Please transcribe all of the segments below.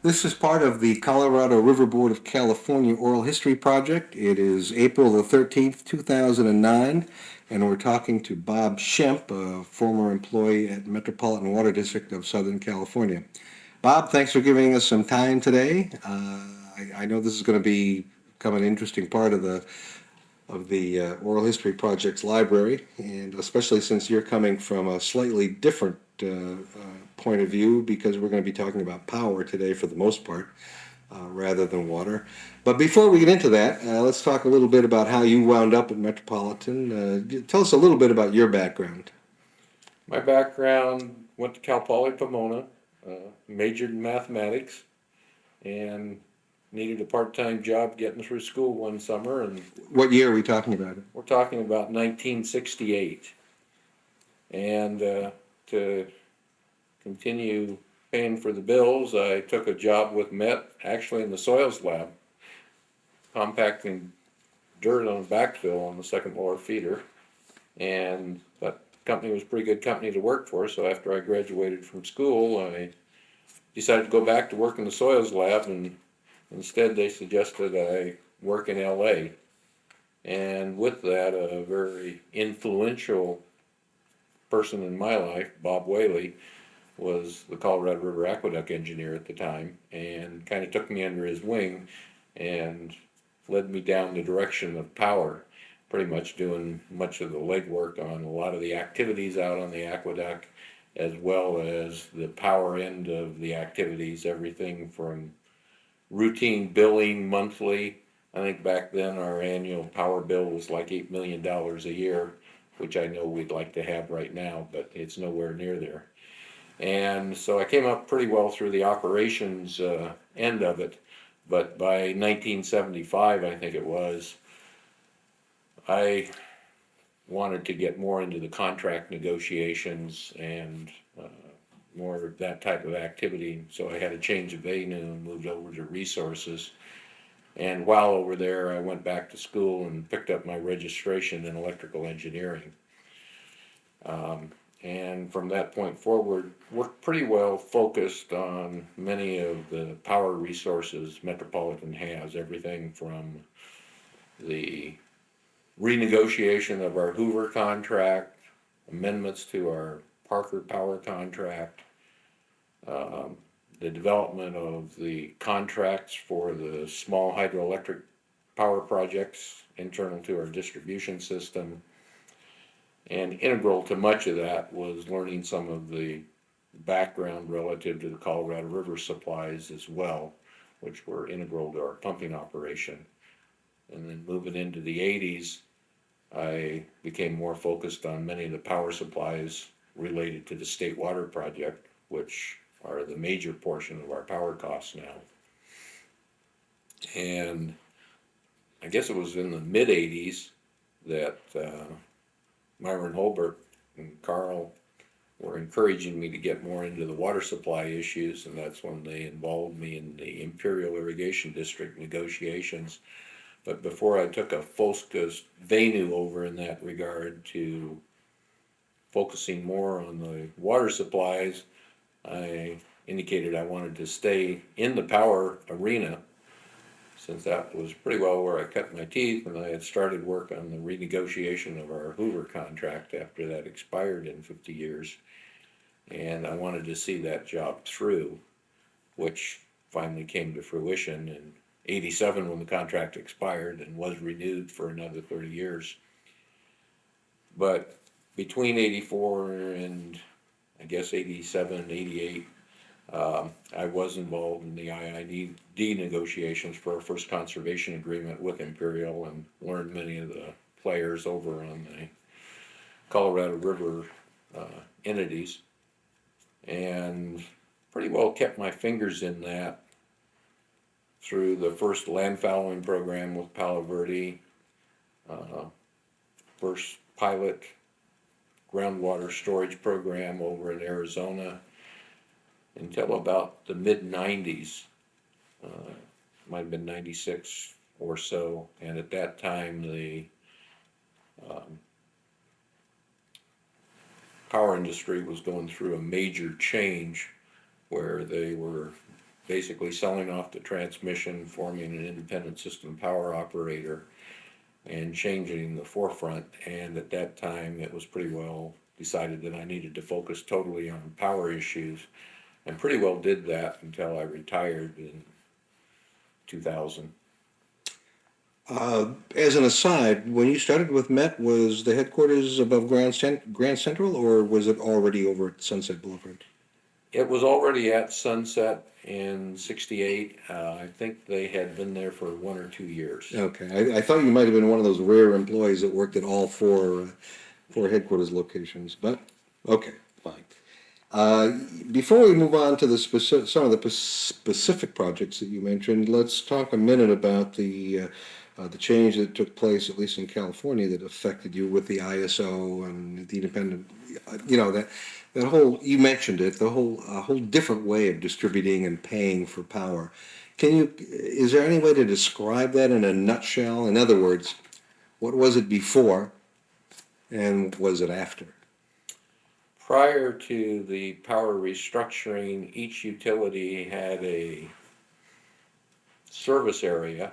This is part of the Colorado River Board of California Oral History Project. It is April the 13th, 2009, and we're talking to Bob Schempp, a former employee at Metropolitan Water District of Southern California. Bob, thanks for giving us some time today. I know this is going to become an interesting part of the Oral History Project's library, and especially since you're coming from a slightly different point of view, because we're going to be talking about power today for the most part, rather than water. But before we get into that, let's talk a little bit about how you wound up at Metropolitan. Tell us a little bit about your background. My background went to Cal Poly Pomona, majored in mathematics, and needed a part-time job getting through school one summer, and What year are we talking about? we're talking about 1968. And to continue paying for the bills, I took a job with Met, actually in the soils lab, compacting dirt on a backfill on the second lower feeder. And that company was a pretty good company to work for, so after I graduated from school, I decided to go back to work in the soils lab, and instead they suggested I work in LA. And with that, a very influential person in my life, Bob Whaley, was the Colorado River Aqueduct engineer at the time, and kind of took me under his wing and led me down the direction of power, pretty much doing much of the legwork on a lot of the activities out on the aqueduct, as well as the power end of the activities, everything from routine billing monthly. I think back then our annual power bill was like $8 million a year, which I know we'd like to have right now, but it's nowhere near there. And so I came up pretty well through the operations end of it. But by 1975, I think it was, I wanted to get more into the contract negotiations and more of that type of activity. So I had a change of venue and moved over to resources. And while over there, I went back to school and picked up my registration in electrical engineering. And from that point forward, worked pretty well focused on many of the power resources Metropolitan has, everything from the renegotiation of our Hoover contract, amendments to our Parker Power contract, the development of the contracts for the small hydroelectric power projects internal to our distribution system. And integral to much of that was learning some of the background relative to the Colorado River supplies as well, which were integral to our pumping operation. And then moving into the 80s, I became more focused on many of the power supplies related to the State Water Project, which are the major portion of our power costs now. And I guess it was in the mid 80s that Myron Holbert and Carl were encouraging me to get more into the water supply issues, and that's when they involved me in the Imperial Irrigation District negotiations. But before I took a focused venue over in that regard to focusing more on the water supplies, I indicated I wanted to stay in the power arena, since that was pretty well where I cut my teeth, and I had started work on the renegotiation of our Hoover contract after that expired in 50 years. And I wanted to see that job through, which finally came to fruition in 87 when the contract expired and was renewed for another 30 years. But between 84 and I guess 87, 88, I was involved in the IID negotiations for our first conservation agreement with Imperial, and learned many of the players over on the Colorado River entities, and pretty well kept my fingers in that through the first land fallowing program with Palo Verde, first pilot groundwater storage program over in Arizona, until about the mid 90s, might have been 96 or so. And at that time, the power industry was going through a major change where they were basically selling off the transmission, forming an independent system power operator, and changing the forefront. And at that time, it was pretty well decided that I needed to focus totally on power issues, and pretty well did that until I retired in 2000. As an aside, when you started with Met, was the headquarters above Grand Central, or was it already over at Sunset Boulevard? It was already at Sunset in '68. I think they had been there for 1 or 2 years. Okay, I thought you might have been one of those rare employees that worked at all four headquarters locations, but okay, fine. Before we move on to some of the specific projects that you mentioned, let's talk a minute about the change that took place, at least in California, that affected you with the ISO and the independent. That whole, you mentioned it, the whole different way of distributing and paying for power. Is there any way to describe that in a nutshell? In other words, what was it before and was it after? Prior to the power restructuring, each utility had a service area,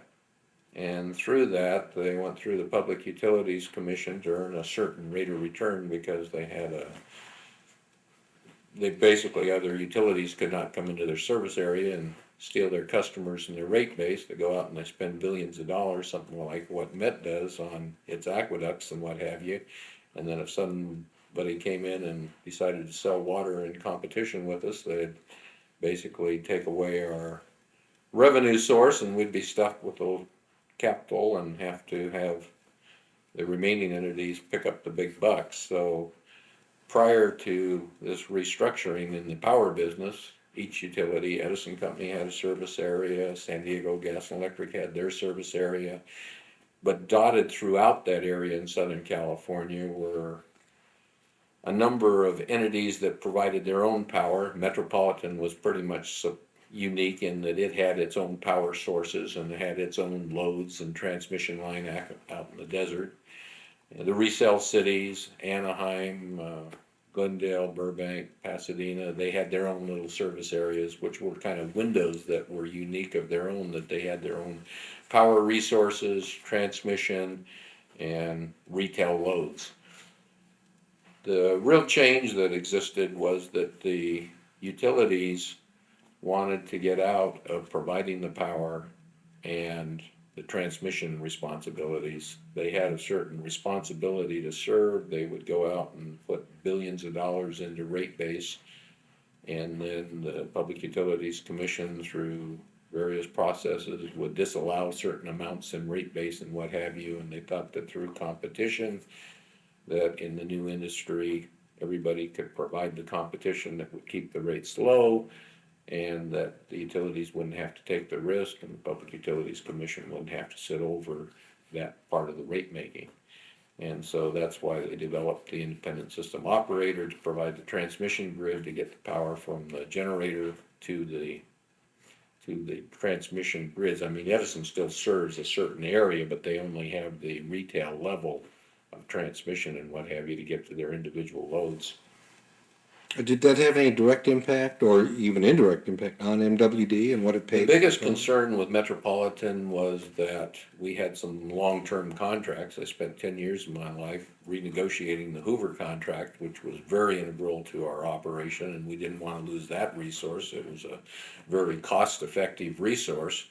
and through that, they went through the Public Utilities Commission to earn a certain rate of return because they basically, other utilities could not come into their service area and steal their customers and their rate base. They go out and they spend billions of dollars, something like what Met does on its aqueducts and what have you. And then if somebody came in and decided to sell water in competition with us, they'd basically take away our revenue source, and we'd be stuck with the capital and have to have the remaining entities pick up the big bucks. So prior to this restructuring in the power business, each utility, Edison Company had a service area, San Diego Gas and Electric had their service area, but dotted throughout that area in Southern California were a number of entities that provided their own power. Metropolitan was pretty much unique in that it had its own power sources and had its own loads and transmission line out in the desert. The resale cities, Anaheim, Glendale, Burbank, Pasadena, they had their own little service areas, which were kind of windows that were unique of their own, that they had their own power resources, transmission, and retail loads. The real change that existed was that the utilities wanted to get out of providing the power and the transmission responsibilities. They had a certain responsibility to serve. They would go out and put billions of dollars into rate base, and then the Public Utilities Commission, through various processes, would disallow certain amounts in rate base and what have you. And they thought that through competition, that in the new industry, everybody could provide the competition that would keep the rates low, and that the utilities wouldn't have to take the risk, and the Public Utilities Commission wouldn't have to sit over that part of the rate making. And so that's why they developed the independent system operator to provide the transmission grid to get the power from the generator to the transmission grids. I mean, Edison still serves a certain area, but they only have the retail level of transmission and what have you to get to their individual loads. Did that have any direct impact or even indirect impact on MWD and what it paid? The biggest concern with Metropolitan was that we had some long-term contracts. I spent 10 years of my life renegotiating the Hoover contract, which was very integral to our operation, and we didn't want to lose that resource. It was a very cost-effective resource,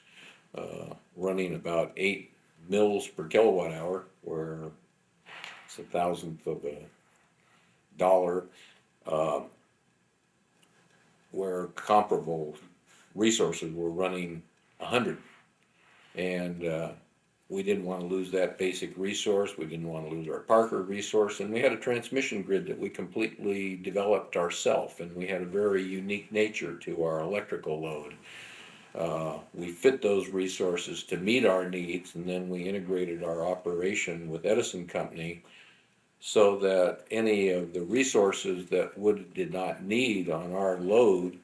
running about 8 mils per kilowatt hour, where it's a thousandth of a dollar. Where comparable resources were running 100. And we didn't want to lose that basic resource. We didn't want to lose our Parker resource. And we had a transmission grid that we completely developed ourselves. And we had a very unique nature to our electrical load. We fit those resources to meet our needs, and then we integrated our operation with Edison Company so that any of the resources that did not need on our load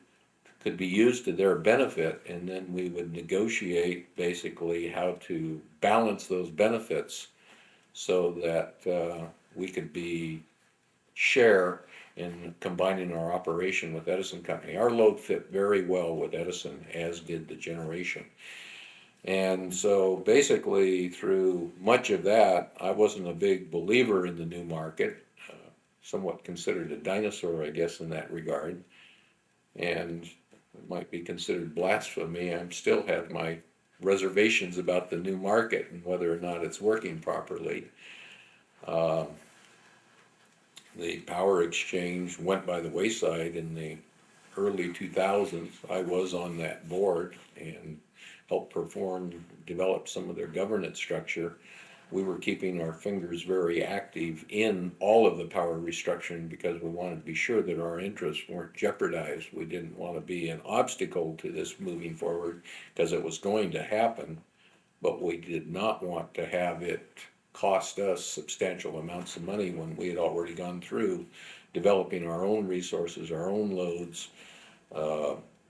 could be used to their benefit, and then we would negotiate basically how to balance those benefits so that we could share in combining our operation with Edison Company. Our load fit very well with Edison, as did the generation. And so basically, through much of that, I wasn't a big believer in the new market, somewhat considered a dinosaur, I guess, in that regard. And it might be considered blasphemy. I still have my reservations about the new market and whether or not it's working properly. The power exchange went by the wayside in the early 2000s. I was on that board and helped develop some of their governance structure. We were keeping our fingers very active in all of the power restructuring because we wanted to be sure that our interests weren't jeopardized. We didn't want to be an obstacle to this moving forward because it was going to happen, but we did not want to have it cost us substantial amounts of money when we had already gone through developing our own resources, our own loads,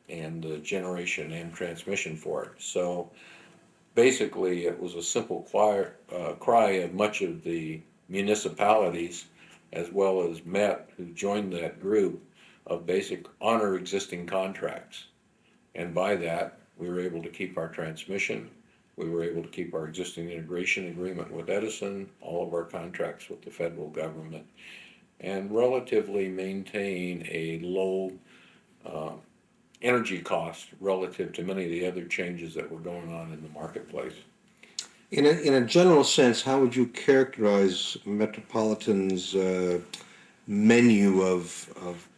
and the generation and transmission for it. So basically, it was a simple cry of much of the municipalities, as well as Met, who joined that group, of basic honor existing contracts. And by that, we were able to keep our transmission. We were able to keep our existing integration agreement with Edison, all of our contracts with the federal government, and relatively maintain a low energy relative to many of the other changes that were going on in the marketplace. In a general sense, how would you characterize Metropolitan's menu of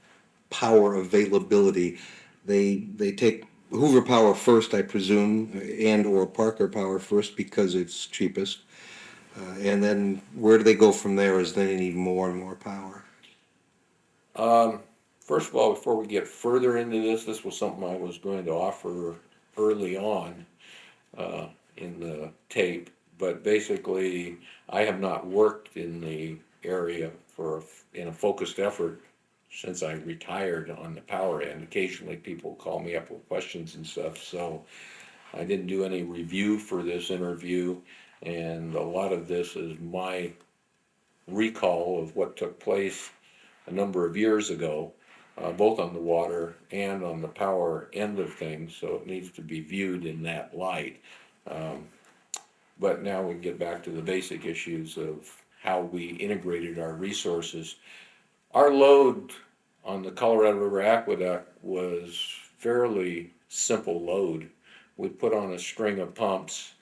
power availability? They take Hoover Power first, I presume, and or Parker Power first because it's cheapest. And then where do they go from there as they need more and more power? First of all, before we get further into this was something I was going to offer early on in the tape. But basically, I have not worked in the area in a focused effort since I retired on the power end. Occasionally, people call me up with questions and stuff. So I didn't do any review for this interview, and a lot of this is my recall of what took place a number of years ago, both on the water and on the power end of things, so it needs to be viewed in that light. But now we get back to the basic issues of how we integrated our resources. Our load on the Colorado River Aqueduct was fairly simple load. We put on a string of pumps.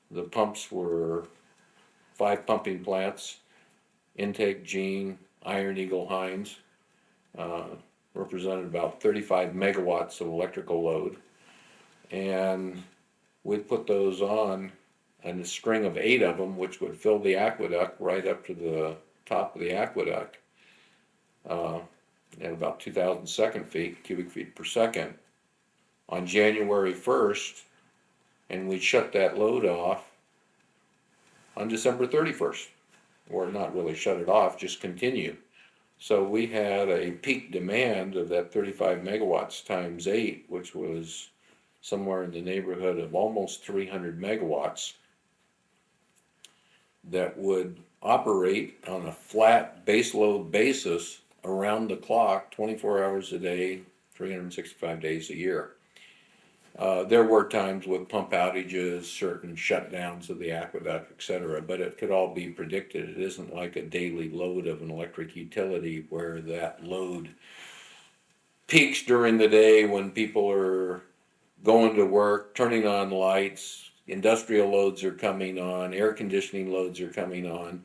The pumps were 5 pumping plants, Intake, Gene, Iron Eagle, Hines, represented about 35 megawatts of electrical load. And we'd put those on a string of 8 of them, which would fill the aqueduct right up to the top of the aqueduct at about 2,000 cubic feet per second on January 1st, and we'd shut that load off on December 31st, or not really shut it off, just continue. So we had a peak demand of that 35 megawatts times 8, which was somewhere in the neighborhood of almost 300 megawatts that would operate on a flat baseload basis around the clock, 24 hours a day, 365 days a year. There were times with pump outages, certain shutdowns of the aqueduct, etc., but it could all be predicted. It isn't like a daily load of an electric utility where that load peaks during the day when people are going to work, turning on lights, industrial loads are coming on, air conditioning loads are coming on,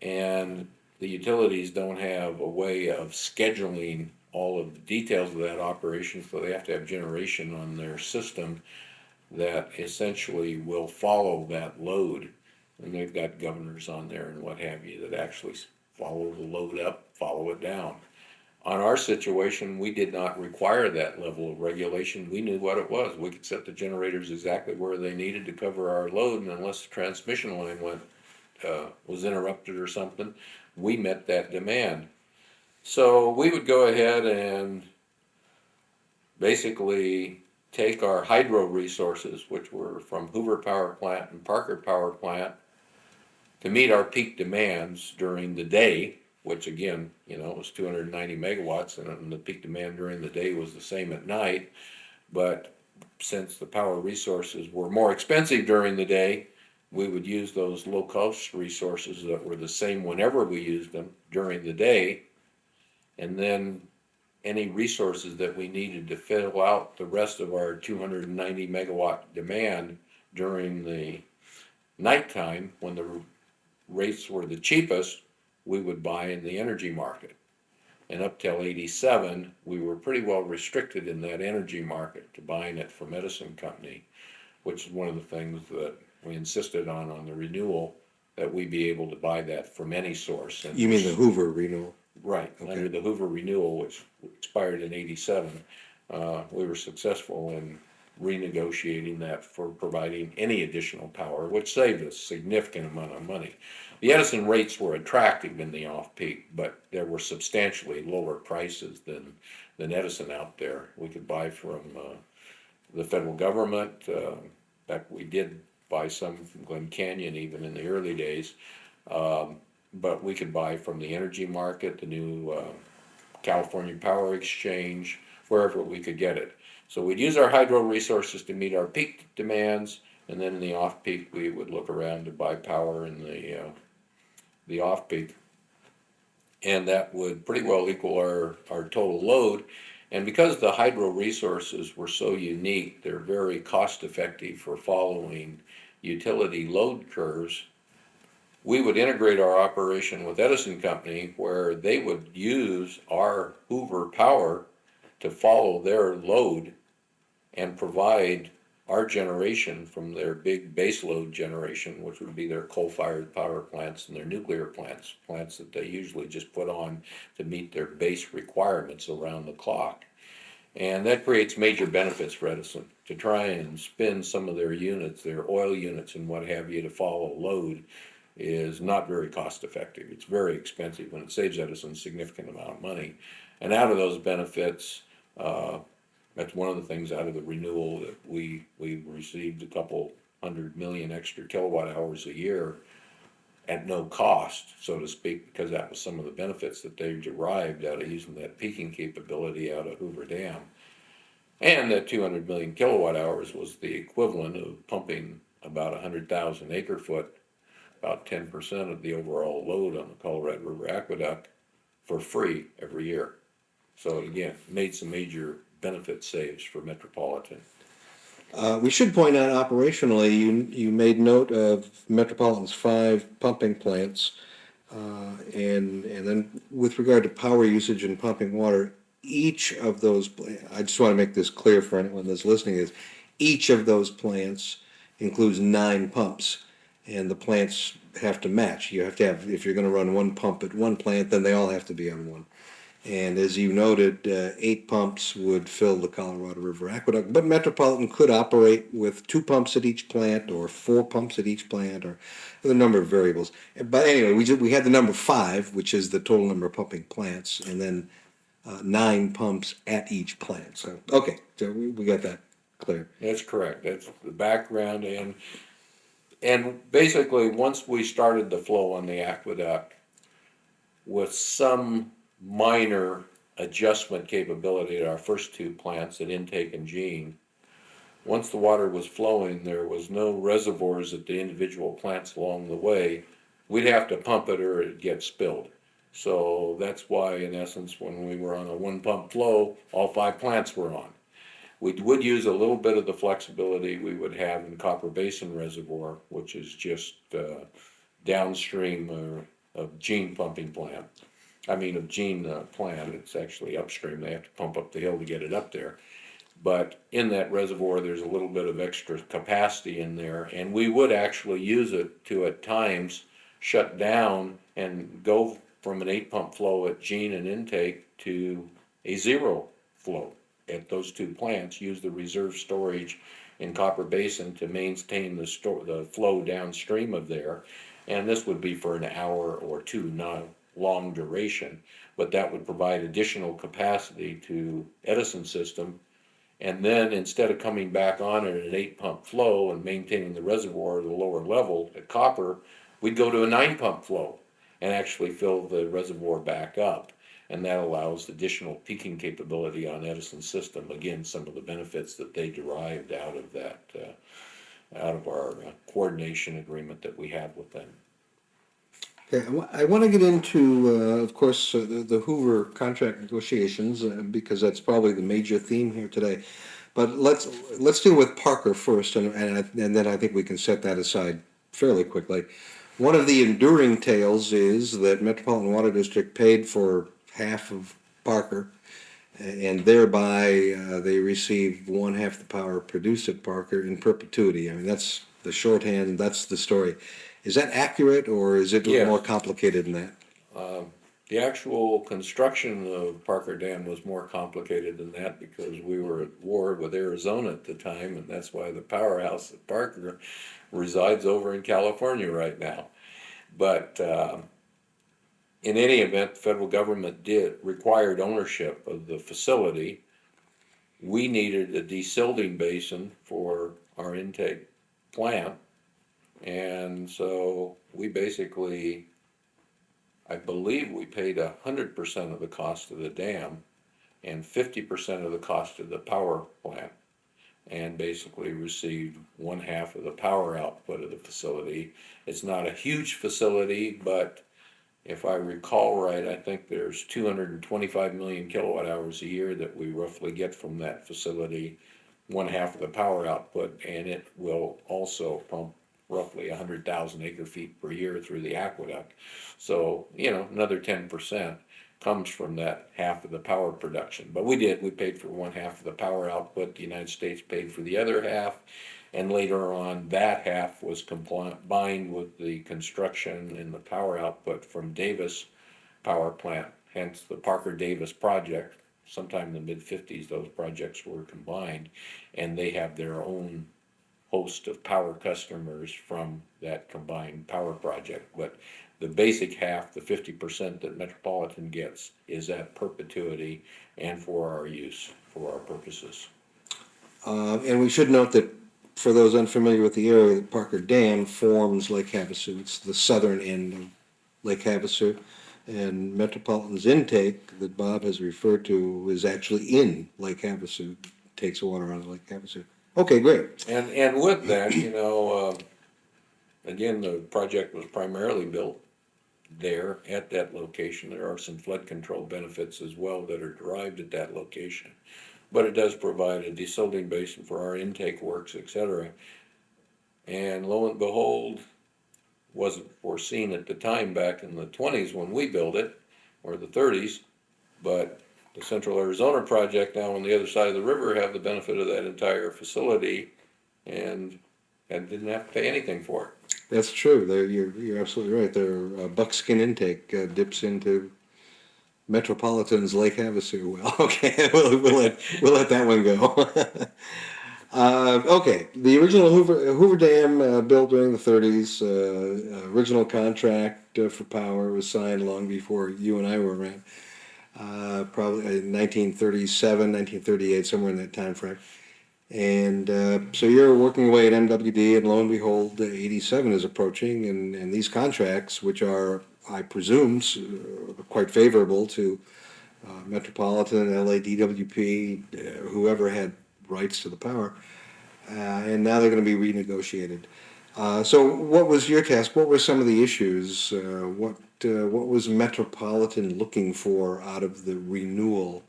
and the utilities don't have a way of scheduling all of the details of that operation, so they have to have generation on their system that essentially will follow that load. And they've got governors on there and what have you that actually follow the load up, follow it down. On our situation, we did not require that level of regulation. We knew what it was. We could set the generators exactly where they needed to cover our load, and unless the transmission line was interrupted or something, we met that demand. So we would go ahead and basically take our hydro resources, which were from Hoover Power Plant and Parker Power Plant, to meet our peak demands during the day, which again, it was 290 megawatts, and the peak demand during the day was the same at night. But since the power resources were more expensive during the day, we would use those low cost resources that were the same whenever we used them during the day. And then any resources that we needed to fill out the rest of our 290 megawatt demand during the nighttime, when the rates were the cheapest, we would buy in the energy market. And up till 87, we were pretty well restricted in that energy market to buying it from Edison Company, which is one of the things that we insisted on the renewal, that we be able to buy that from any source. And You mean the Hoover renewal? right, Okay. under the Hoover renewal, which expired in 87, we were successful in renegotiating that for providing any additional power, which saved us a significant amount of money. The Edison rates were attractive in the off-peak, but there were substantially lower prices than Edison out there. We could buy from the federal government. In fact, we did buy some from Glen Canyon even in the early days. But we could buy from the energy market, the new California Power Exchange, wherever we could get it. So we'd use our hydro resources to meet our peak demands, and then in the off-peak, we would look around to buy power in the off-peak. And that would pretty well equal our total load. And because the hydro resources were so unique, they're very cost-effective for following utility load curves. We would integrate our operation with Edison Company, where they would use our Hoover power to follow their load and provide our generation from their big base load generation, which would be their coal-fired power plants and their nuclear plants that they usually just put on to meet their base requirements around the clock. And that creates major benefits for Edison to try and spin some of their units, their oil units and what have you, to follow load is not very cost effective. It's very expensive, and it saves Edison a significant amount of money. And out of those benefits, that's one of the things out of the renewal that we received a couple 100 million extra kilowatt hours a year at no cost, so to speak, because that was some of the benefits that they derived out of using that peaking capability out of Hoover Dam. And that 200 million kilowatt hours was the equivalent of pumping about 100,000 acre foot, about 10% of the overall load on the Colorado River Aqueduct, for free every year. So again, made some major benefit saves for Metropolitan. We should point out operationally, you made note of Metropolitan's 5 pumping plants, and then with regard to power usage and pumping water, each of those, I just want to make this clear for anyone that's listening, is each of those plants includes 9 pumps, and the plants have to match. You have to have, if you're going to run one pump at one plant, then they all have to be on one. And as you noted, 8 pumps would fill the Colorado River Aqueduct, but Metropolitan could operate with 2 pumps at each plant or 4 pumps at each plant, or a number of variables. But anyway, we had the number 5, which is the total number of pumping plants, and then 9 pumps at each plant. So, okay, so we got that clear. That's correct. That's the background. And basically, once we started the flow on the aqueduct, with some minor adjustment capability at our first 2 plants at Intake and Jean, once the water was flowing, there was no reservoirs at the individual plants along the way. We'd have to pump it or it'd get spilled. So that's why, in essence, when we were on a 1 pump flow, all 5 plants were on. We would use a little bit of the flexibility we would have in Copper Basin Reservoir, which is just downstream of Jean pumping plant. Of Jean plant. It's actually upstream. They have to pump up the hill to get it up there. But in that reservoir, there's a little bit of extra capacity in there, and we would actually use it to, at times, shut down and go from an 8 pump flow at Jean and Intake to a 0 flow at those 2 plants, use the reserve storage in Copper Basin to maintain the flow downstream of there. And this would be for an hour or 2, not long duration, but that would provide additional capacity to Edison system. And then instead of coming back on at an 8 pump flow and maintaining the reservoir at a lower level at Copper, we'd go to a 9 pump flow. and actually fill the reservoir back up. And that allows additional peaking capability on Edison's system. Again, some of the benefits that they derived out of that, out of our coordination agreement that we have with them. Okay, I want to get into, of course, the Hoover contract negotiations, because that's probably the major theme here today. But let's deal with Parker first, and then I think we can set that aside fairly quickly. One of the enduring tales is that Metropolitan Water District paid for half of Parker, and thereby they received one half the power produced at Parker in perpetuity. I mean, that's the shorthand, that's the story. Is that accurate, or is it Yes. more complicated than that? The actual construction of Parker Dam was more complicated than that because we were at war with Arizona at the time, and that's why the powerhouse at Parker resides over in California right now. But in any event, the federal government required ownership of the facility. We needed a desilting basin for our intake plant, and so we basically, I believe we paid 100% of the cost of the dam and 50% of the cost of the power plant, and basically received one half of the power output of the facility. It's not a huge facility, but if I recall right, I think there's 225 million kilowatt hours a year that we roughly get from that facility, one half of the power output, and it will also pump roughly 100,000 acre feet per year through the aqueduct. So, another 10% comes from that half of the power production. But we paid for one half of the power output, the United States paid for the other half, and later on, that half was combined with the construction and the power output from Davis Power Plant, hence the Parker Davis project. Sometime in the mid-50s, those projects were combined, and they have their own host of power customers from that combined power project. But the basic half, the 50% that Metropolitan gets, is at perpetuity and for our use, for our purposes. And we should note that for those unfamiliar with the area, the Parker Dam forms Lake Havasu. It's the southern end of Lake Havasu. And Metropolitan's intake that Bob has referred to is actually in Lake Havasu, takes water out of Lake Havasu. Okay, great. And with that, again, the project was primarily built there at that location. There are some flood control benefits as well that are derived at that location. But it does provide a desilting basin for our intake works, etc. And lo and behold, wasn't foreseen at the time back in the 20s when we built it, or the 30s, but the Central Arizona project now on the other side of the river have the benefit of that entire facility and didn't have to pay anything for it. That's true. You're absolutely right. Their buckskin intake dips into Metropolitan's Lake Havasu. Well, okay, we'll let that one go. Okay, the original Hoover Dam built during the 30s. Original contract for power was signed long before you and I were around. Probably in 1937, 1938, somewhere in that time frame. And so you're working away at MWD, and lo and behold, 87 is approaching, and these contracts, which are, I presume, quite favorable to Metropolitan, LADWP, whoever had rights to the power, and now they're going to be renegotiated. So what was your task? What were some of the issues? What was Metropolitan looking for out of the renewal,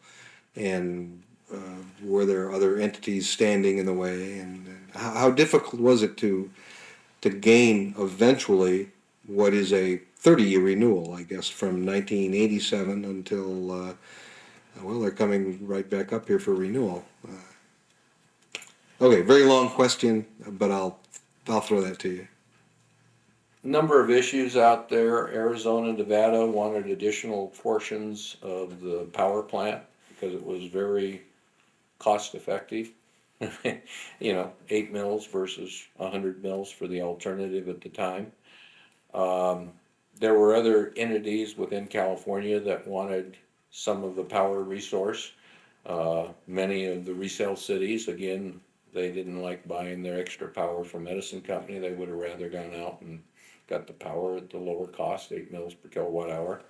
and were there other entities standing in the way? And how difficult was it to gain eventually what is a 30-year renewal, I guess, from 1987 until, well, they're coming right back up here for renewal. Okay, very long question, but I'll throw that to you. Number of issues out there. Arizona and Nevada wanted additional portions of the power plant because it was very cost effective. 8 mils versus 100 mils for the alternative at the time. There were other entities within California that wanted some of the power resource. Many of the resale cities, again, they didn't like buying their extra power from Edison Company. They would have rather gone out and got the power at the lower cost, 8 mils per kilowatt hour.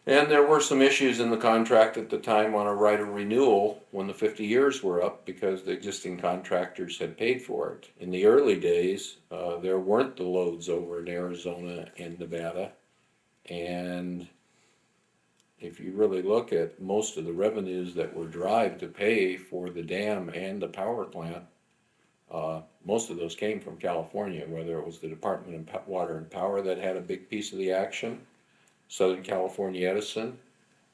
And there were some issues in the contract at the time on a right of renewal when the 50 years were up because the existing contractors had paid for it. In the early days, there weren't the loads over in Arizona and Nevada. And if you really look at most of the revenues that were derived to pay for the dam and the power plant, most of those came from California, whether it was the Department of Water and Power that had a big piece of the action, Southern California Edison,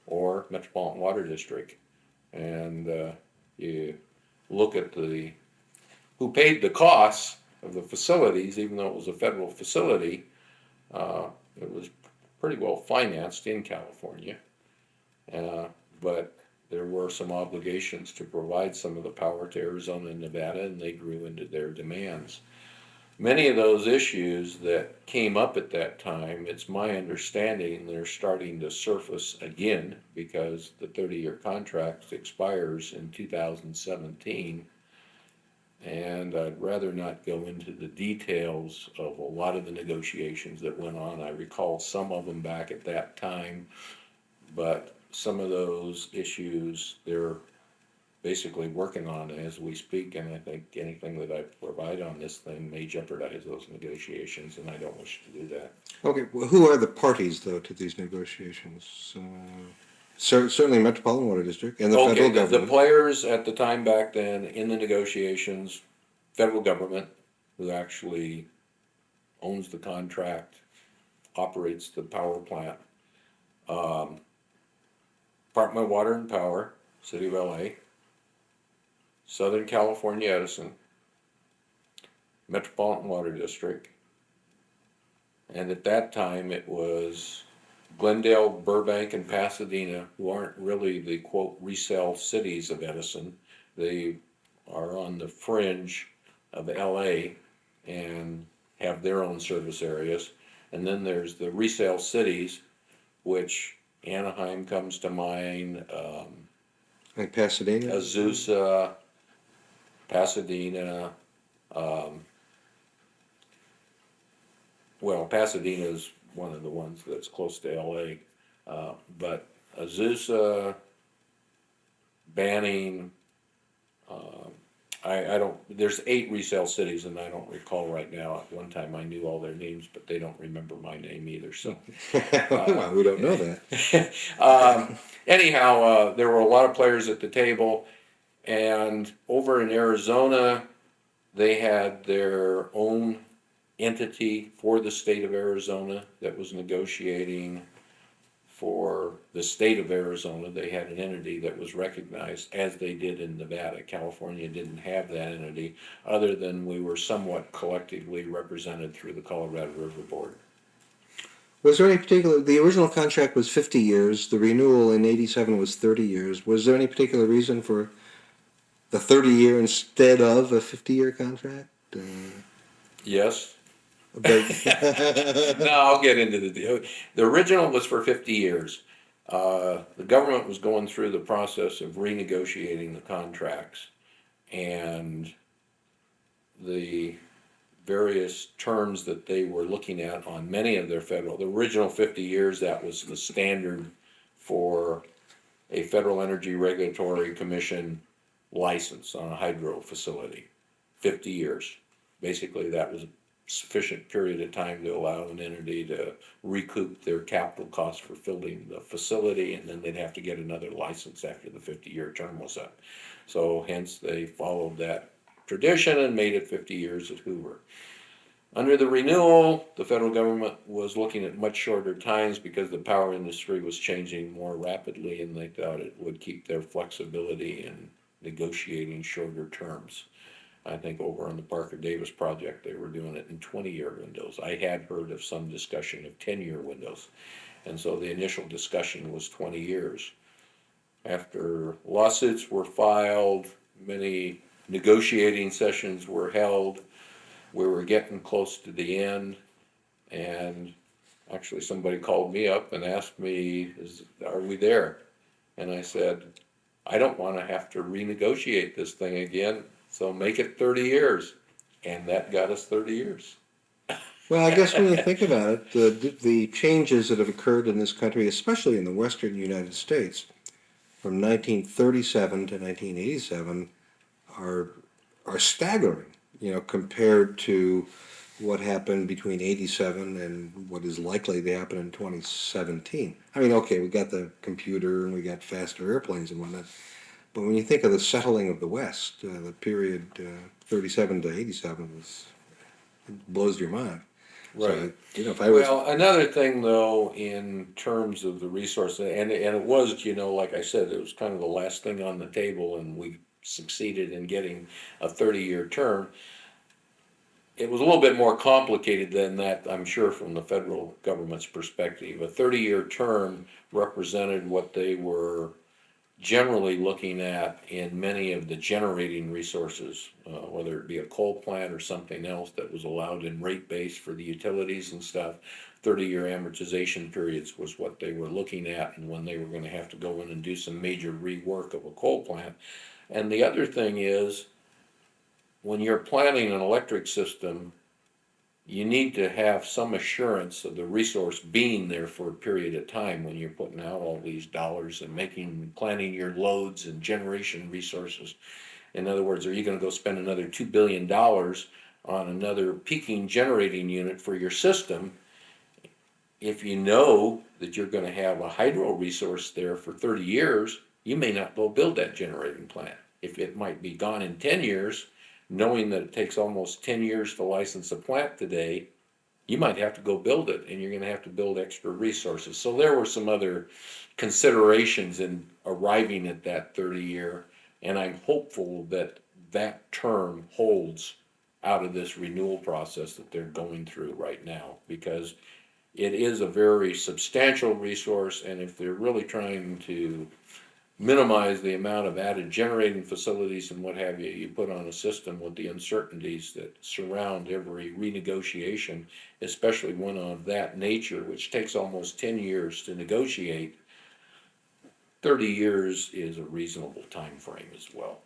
or Metropolitan Water District. And you look at who paid the costs of the facilities, even though it was a federal facility, it was pretty well financed in California. But there were some obligations to provide some of the power to Arizona and Nevada, and they grew into their demands. Many of those issues that came up at that time, it's my understanding they're starting to surface again because the 30-year contract expires in 2017. And I'd rather not go into the details of a lot of the negotiations that went on. I recall some of them back at that time, but some of those issues they're basically working on as we speak, and I think anything that I provide on this thing may jeopardize those negotiations, and I don't wish to do that. Okay, well, who are the parties, though, to these negotiations? Certainly Metropolitan Water District and the federal The government. players at the time back then in the negotiations, federal government, who actually owns the contract, operates the power plant, Department of Water and Power, City of LA, Southern California Edison, Metropolitan Water District, and at that time it was Glendale, Burbank, and Pasadena, who aren't really the quote resale cities of Edison. They are on the fringe of LA and have their own service areas. And then there's the resale cities, which Anaheim comes to mind, Like Pasadena? Azusa, Pasadena. Well, Pasadena is one of the ones that's close to LA, but Azusa, Banning, I don't, there's 8 resale cities and I don't recall right now. At one time I knew all their names, but they don't remember my name either, so. Well, we don't know that. Anyhow, there were a lot of players at the table, and over in Arizona, they had their own entity for the state of Arizona that was negotiating for the state of Arizona. They had an entity that was recognized as they did in Nevada. California didn't have that entity, other than we were somewhat collectively represented through the Colorado River Board. Was there any particular, the original contract was 50 years, the renewal in 87 was 30 years. Was there any particular reason for the 30-year instead of a 50-year contract? Yes. But No, I'll get into the deal. The original was for 50 years. The government was going through the process of renegotiating the contracts, and the various terms that they were looking at on many of their the original 50 years, that was the standard for a Federal Energy Regulatory Commission license on a hydro facility. 50 years. Basically, that was a sufficient period of time to allow an entity to recoup their capital costs for building the facility, and then they'd have to get another license after the 50-year term was up. So hence they followed that tradition and made it 50 years at Hoover. Under the renewal, the federal government was looking at much shorter times because the power industry was changing more rapidly, and they thought it would keep their flexibility in negotiating shorter terms. I think over on the Parker Davis project, they were doing it in 20-year windows. I had heard of some discussion of 10-year windows. And so the initial discussion was 20 years. After lawsuits were filed, many negotiating sessions were held, we were getting close to the end, and actually somebody called me up and asked me, are we there? And I said, I don't want to have to renegotiate this thing again, so make it 30 years. And that got us 30 years. Well, I guess when you think about it, the changes that have occurred in this country, especially in the western United States, from 1937 to 1987, are are staggering. Compared to what happened between 87 and what is likely to happen in 2017. I mean, okay, we got the computer and we got faster airplanes and whatnot, but when you think of the settling of the West, the period 37 to 87 was, it blows your mind. Right. So, if I was, Well, another thing though, in terms of the resource, and it was, like I said, it was kind of the last thing on the table, and we succeeded in getting a 30-year term. It was a little bit more complicated than that, I'm sure, from the federal government's perspective. A 30-year term represented what they were generally looking at in many of the generating resources, whether it be a coal plant or something else that was allowed in rate base for the utilities and stuff. 30-year amortization periods was what they were looking at, and when they were going to have to go in and do some major rework of a coal plant. And the other thing is, when you're planning an electric system, you need to have some assurance of the resource being there for a period of time when you're putting out all these dollars and planning your loads and generation resources. In other words, are you going to go spend another $2 billion on another peaking generating unit for your system if you know that you're going to have a hydro resource there for 30 years? You may not go build that generating plant. If it might be gone in 10 years, knowing that it takes almost 10 years to license a plant today, you might have to go build it, and you're going to have to build extra resources. So there were some other considerations in arriving at that 30-year, and I'm hopeful that that term holds out of this renewal process that they're going through right now, because it is a very substantial resource, and if they're really trying to minimize the amount of added generating facilities and what have you, you put on a system with the uncertainties that surround every renegotiation, especially one of that nature, which takes almost 10 years to negotiate. 30 years is a reasonable time frame as well.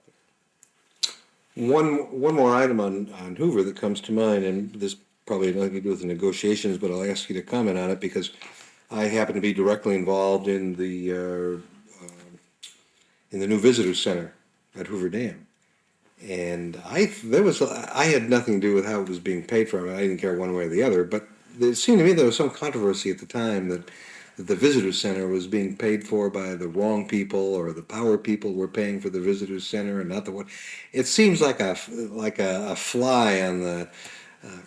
one more item on Hoover that comes to mind, and this probably has nothing to do with the negotiations, but I'll ask you to comment on it because I happen to be directly involved in the new visitor center at Hoover Dam. And I had nothing to do with how it was being paid for. I mean, I didn't care one way or the other, but it seemed to me there was some controversy at the time that the visitor center was being paid for by the wrong people, or the power people were paying for the visitor center and not the one. It seems like a fly on the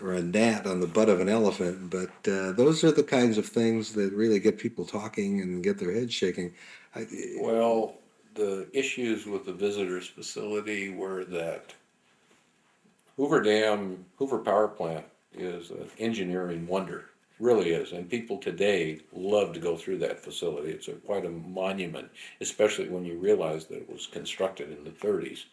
or a gnat on the butt of an elephant, but those are the kinds of things that really get people talking and get their heads shaking. I, Well, the issues with the visitors facility were that Hoover Power Plant is an engineering wonder, really is, and people today love to go through that facility. It's quite a monument, especially when you realize that it was constructed in the 30s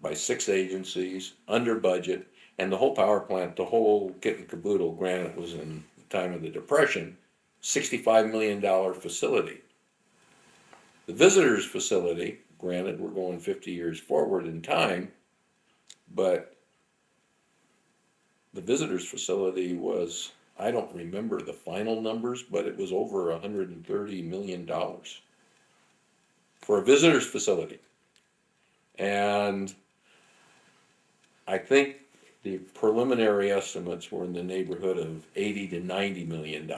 by 6 agencies, under budget, and the whole power plant, the whole kit and caboodle, granted it was in the time of the Depression, $65 million facility. The visitors facility, granted we're going 50 years forward in time, but the visitors facility was, I don't remember the final numbers, but it was over $130 million for a visitors facility. And I think the preliminary estimates were in the neighborhood of $80 to $90 million,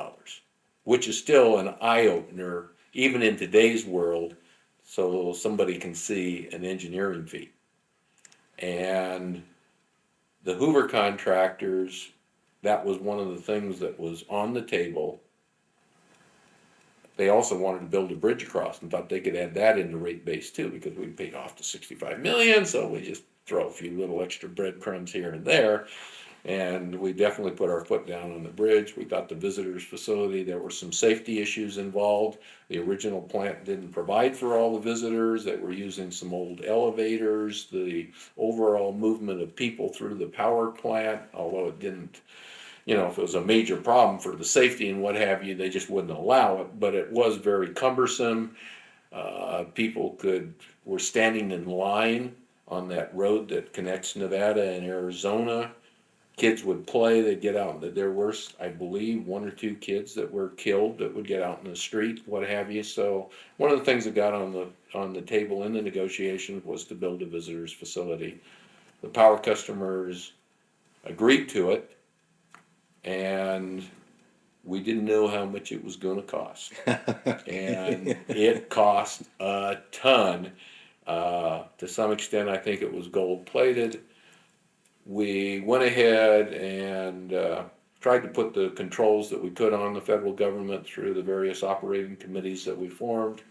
which is still an eye-opener even in today's world, so somebody can see an engineering feat. And the Hoover contractors, that was one of the things that was on the table. They also wanted to build a bridge across and thought they could add that into rate base too, because we paid off the 65 million, so we just throw a few little extra breadcrumbs here and there. And we definitely put our foot down on the bridge. We thought the visitors facility, there were some safety issues involved. The original plant didn't provide for all the visitors. They were using some old elevators. The overall movement of people through the power plant, although it didn't, if it was a major problem for the safety and what have you, they just wouldn't allow it. But it was very cumbersome. People were standing in line on that road that connects Nevada and Arizona kids would play, they'd get out, there were, I believe, one or two kids that were killed that would get out in the street, what have you. So one of the things that got on the table in the negotiations was to build a visitors facility. The power customers agreed to it, and we didn't know how much it was gonna cost. And it cost a ton. To some extent, I think it was gold plated. We went ahead and tried to put the controls that we could on the federal government through the various operating committees that we formed.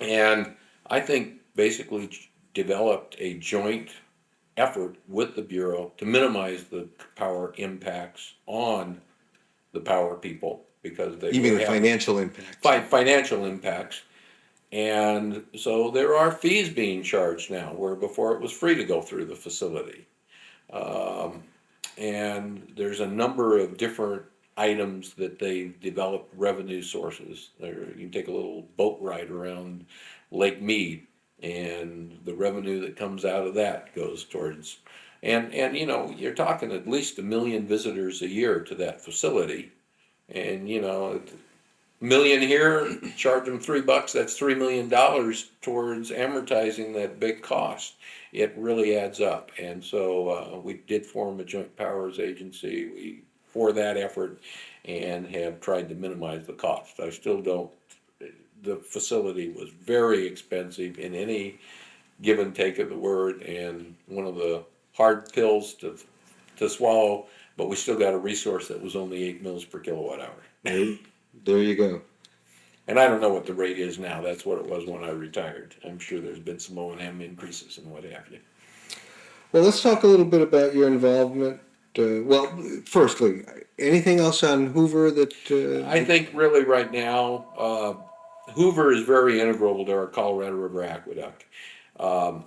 And I think basically developed a joint effort with the Bureau to minimize the power impacts on the power people because they You mean were the having financial impact? financial impacts. And so there are fees being charged now, where before it was free to go through the facility. Um, and there's a number of different items that they developed revenue sources. There, you can take a little boat ride around Lake Mead, and the revenue that comes out of that goes towards. And you know, you're talking at least 1 million visitors a year to that facility, and you know, million here, charge them $3, that's $3 million towards amortizing that big cost. It really adds up, and so we did form a joint powers agency for that effort, and have tried to minimize the cost. I still don't. The facility was very expensive in any give and take of the word, and one of the hard pills to swallow. But we still got a resource that was only 8 mils per kilowatt hour. There you go. And I don't know what the rate is now. That's what it was when I retired. I'm sure there's been some O&M increases and what have you. Well, let's talk a little bit about your involvement. Well, firstly, anything else on Hoover that? I think really right now, Hoover is very integral to our Colorado River Aqueduct. Um,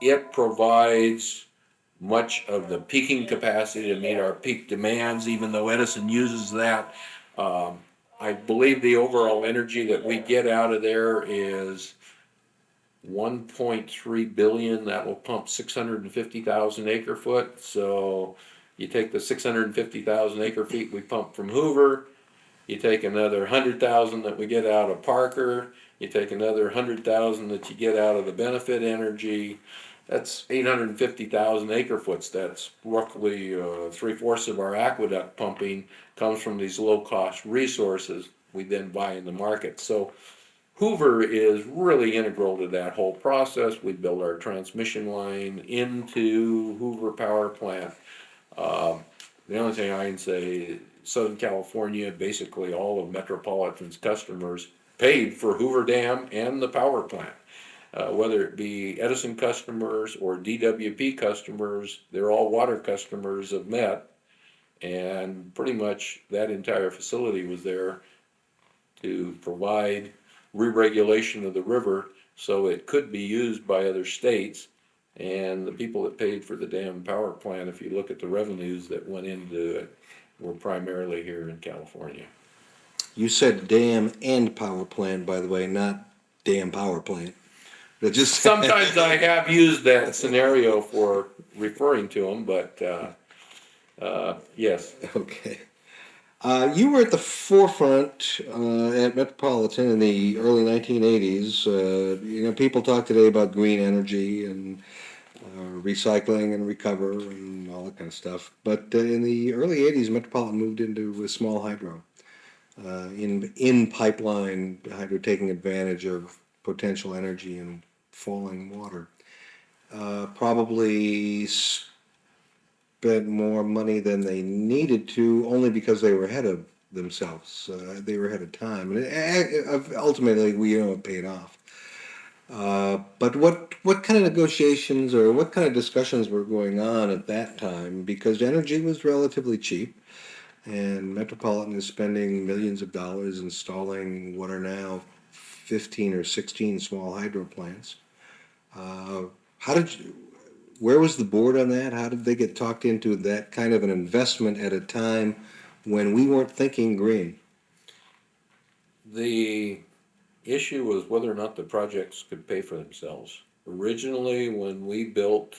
it provides much of the peaking capacity to meet our peak demands, even though Edison uses that. I believe the overall energy that we get out of there is 1.3 billion. That will pump 650,000 acre foot. So you take the 650,000 acre feet we pump from Hoover, you take another 100,000 that we get out of Parker, you take another 100,000 that you get out of the benefit energy. That's 850,000 acre foots. That's roughly 3/4 of our aqueduct pumping comes from these low cost resources we then buy in the market. So Hoover is really integral to that whole process. We build our transmission line into Hoover Power Plant. The only thing I can say, Southern California, basically all of Metropolitan's customers paid for Hoover Dam and the power plant. Whether it be Edison customers or DWP customers, they're all water customers of Met. And pretty much that entire facility was there to provide re-regulation of the river so it could be used by other states. And the people that paid for the dam power plant, if you look at the revenues that went into it, were primarily here in California. You said dam and power plant, by the way, not dam power plant. That just Sometimes I have used that scenario for referring to them, but yes. Okay. You were at the forefront at Metropolitan in the early 1980s. People talk today about green energy and recycling and recover and all that kind of stuff. But in the early 80s, Metropolitan moved into a small hydro. In pipeline hydro, taking advantage of potential energy and falling water. Probably spent more money than they needed to, only because they were ahead of themselves. They were ahead of time, and ultimately, it paid off. But what kind of negotiations or what kind of discussions were going on at that time? Because energy was relatively cheap, and Metropolitan is spending millions of dollars installing what are now 15 or 16 small hydro plants. How did you, where was the board on that? How did they get talked into that kind of an investment at a time when we weren't thinking green? The issue was whether or not the projects could pay for themselves. Originally, when we built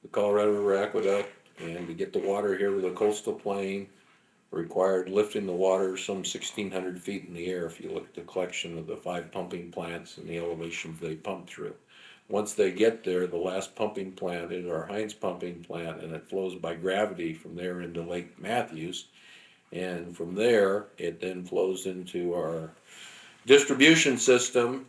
the Colorado River Aqueduct, and to get the water here to the coastal plain required lifting the water some 1,600 feet in the air if you look at the collection of the 5 pumping plants and the elevations they pump through. Once they get there, the last pumping plant is our Heinz pumping plant, and it flows by gravity from there into Lake Matthews. And from there, it then flows into our distribution system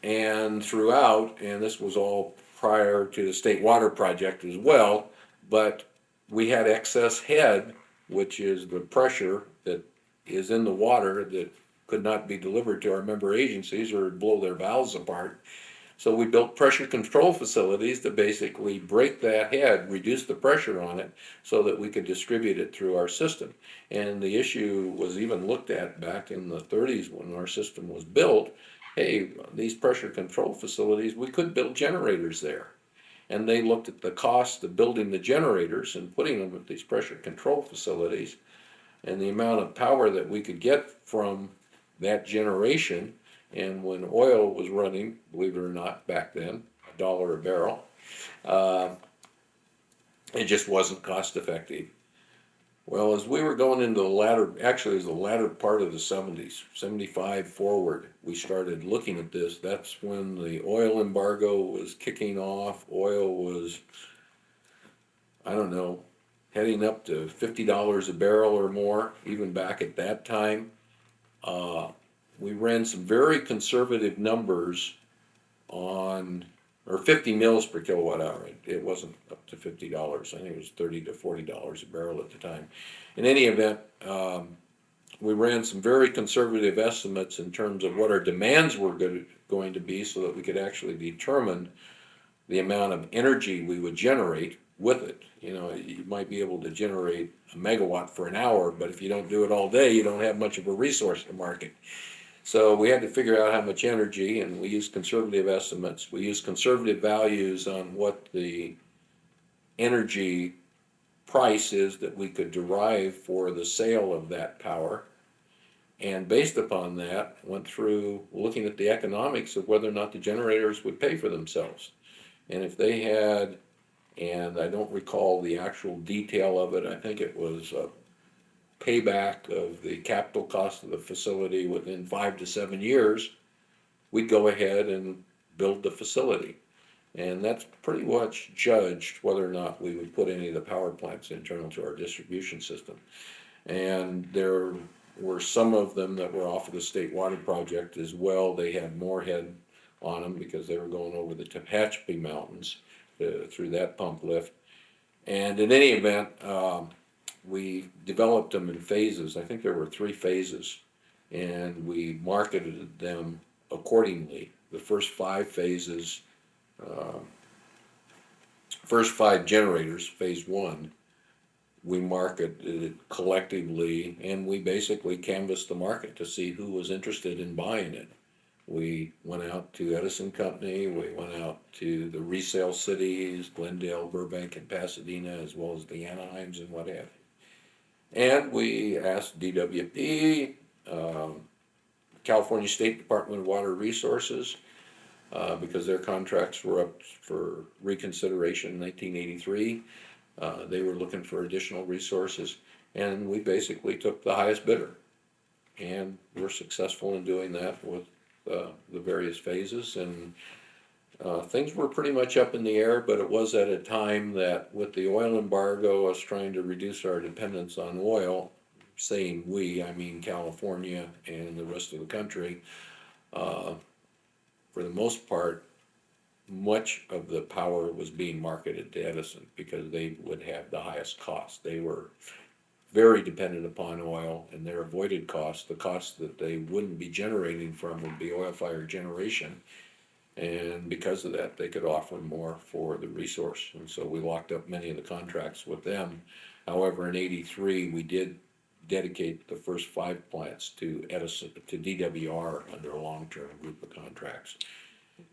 and throughout, and this was all prior to the state water project as well, but we had excess head, which is the pressure that is in the water that could not be delivered to our member agencies or blow their valves apart. So we built pressure control facilities to basically break that head, reduce the pressure on it, so that we could distribute it through our system. And the issue was even looked at back in the 30s when our system was built. Hey, these pressure control facilities, we could build generators there. And they looked at the cost of building the generators and putting them at these pressure control facilities and the amount of power that we could get from that generation. And when oil was running, believe it or not, back then, $1 a barrel, it just wasn't cost effective. Well, as we were going into the latter, actually it was the latter part of the 70s, 75 forward, we started looking at this. That's when the oil embargo was kicking off. Oil was, I don't know, heading up to $50 a barrel or more, even back at that time. We ran some very conservative numbers on, or 50 mils per kilowatt hour. It wasn't up to $50. I think it was $30 to $40 a barrel at the time. In any event, we ran some very conservative estimates in terms of what our demands were going to be so that we could actually determine the amount of energy we would generate with it. You know, you might be able to generate a megawatt for an hour, but if you don't do it all day, you don't have much of a resource to market. So we had to figure out how much energy, and we used conservative estimates. We used conservative values on what the energy price is that we could derive for the sale of that power. And based upon that, went through looking at the economics of whether or not the generators would pay for themselves. And if they had, and I don't recall the actual detail of it, I think it was a payback of the capital cost of the facility within 5 to 7 years, we'd go ahead and build the facility. And that's pretty much judged whether or not we would put any of the power plants internal to our distribution system. And there were some of them that were off of the state water project as well. They had more head on them because they were going over the Tehachapi Mountains through that pump lift. And in any event, we developed them in phases. I think there were 3 phases, and we marketed them accordingly. The first 5 phases, first 5 generators, phase 1, we marketed it collectively, and we basically canvassed the market to see who was interested in buying it. We went out to Edison Company, we went out to the resale cities, Glendale, Burbank, and Pasadena, as well as the Anaheims and what have you. And we asked DWP, California State Department of Water Resources, because their contracts were up for reconsideration in 1983. They were looking for additional resources, and we basically took the highest bidder. And we're successful in doing that with the various phases. And things were pretty much up in the air, but it was at a time that with the oil embargo, us trying to reduce our dependence on oil, saying we, I mean California and the rest of the country, for the most part, much of the power was being marketed to Edison because they would have the highest cost. They were very dependent upon oil, and their avoided costs, the costs that they wouldn't be generating from would be oil-fired generation. And because of that, they could offer more for the resource. And so we locked up many of the contracts with them. However, in '83, we did dedicate the first 5 plants to Edison, to DWR under a long-term group of contracts.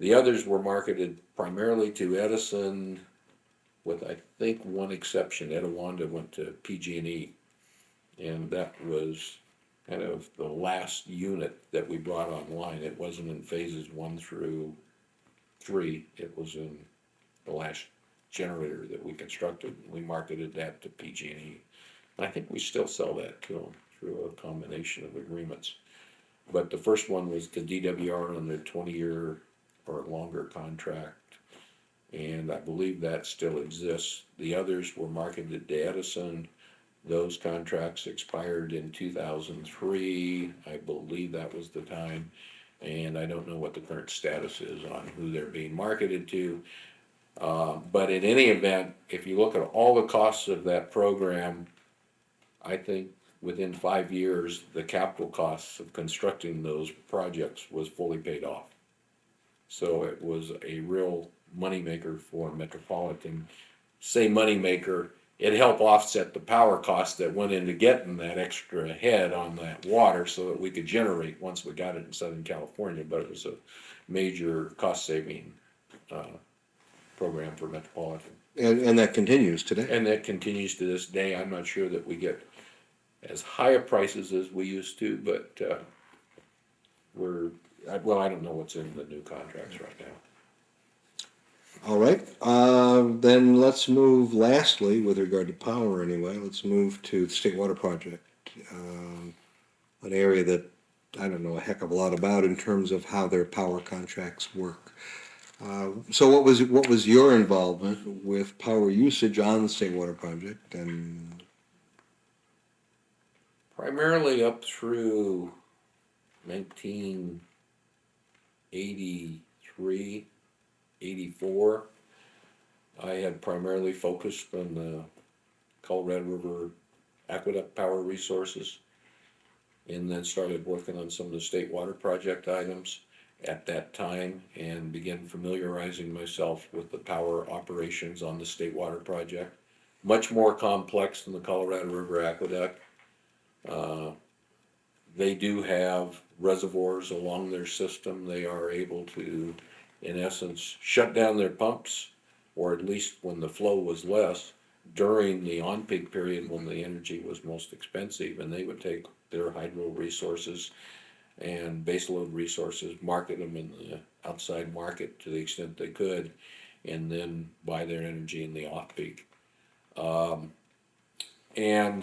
The others were marketed primarily to Edison, with I think one exception. Etiwanda went to PG&E, and that was kind of the last unit that we brought online. It wasn't in phases 1 through 3. It was in the last generator that we constructed. We marketed that to PG&E. I think we still sell that to them through a combination of agreements. But the first one was the DWR on their 20-year or longer contract, and I believe that still exists. The others were marketed to Edison. Those contracts expired in 2003. I believe that was the time, and I don't know what the current status is on who they're being marketed to. But in any event, if you look at all the costs of that program, I think within 5 years, the capital costs of constructing those projects was fully paid off. So it was a real moneymaker for Metropolitan. Say moneymaker, it helped offset the power costs that went into getting that extra head on that water so that we could generate once we got it in Southern California. But it was a major cost saving program for Metropolitan. And that continues today. And that continues to this day. I'm not sure that we get as high a prices as we used to, but I don't know what's in the new contracts right now. All right, then let's move, lastly, with regard to power anyway, let's move to the State Water Project. An area that I don't know a heck of a lot about in terms of how their power contracts work. So what was your involvement with power usage on the State Water Project? And Primarily up through 1983, 84, I had primarily focused on the Colorado River aqueduct power resources, and then started working on some of the State Water Project items at that time, and began familiarizing myself with the power operations on the State Water Project. Much more complex than the Colorado River Aqueduct. They do have reservoirs along their system. They are able to, in essence, shut down their pumps, or at least when the flow was less, during the on-peak period when the energy was most expensive, and they would take their hydro resources and baseload resources, market them in the outside market to the extent they could, and then buy their energy in the off-peak. And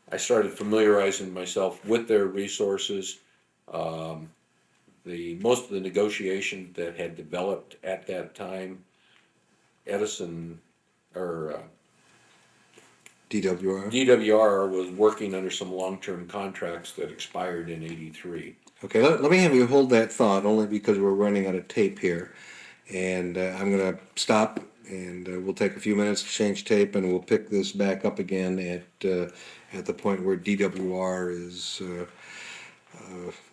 I started familiarizing myself with their resources. Most of the negotiation that had developed at that time, Edison or DWR was working under some long-term contracts that expired in '83. okay, let me have you hold that thought, only because we're running out of tape here. And I'm going to stop, and we'll take a few minutes to change tape, and we'll pick this back up again at the point where DWR is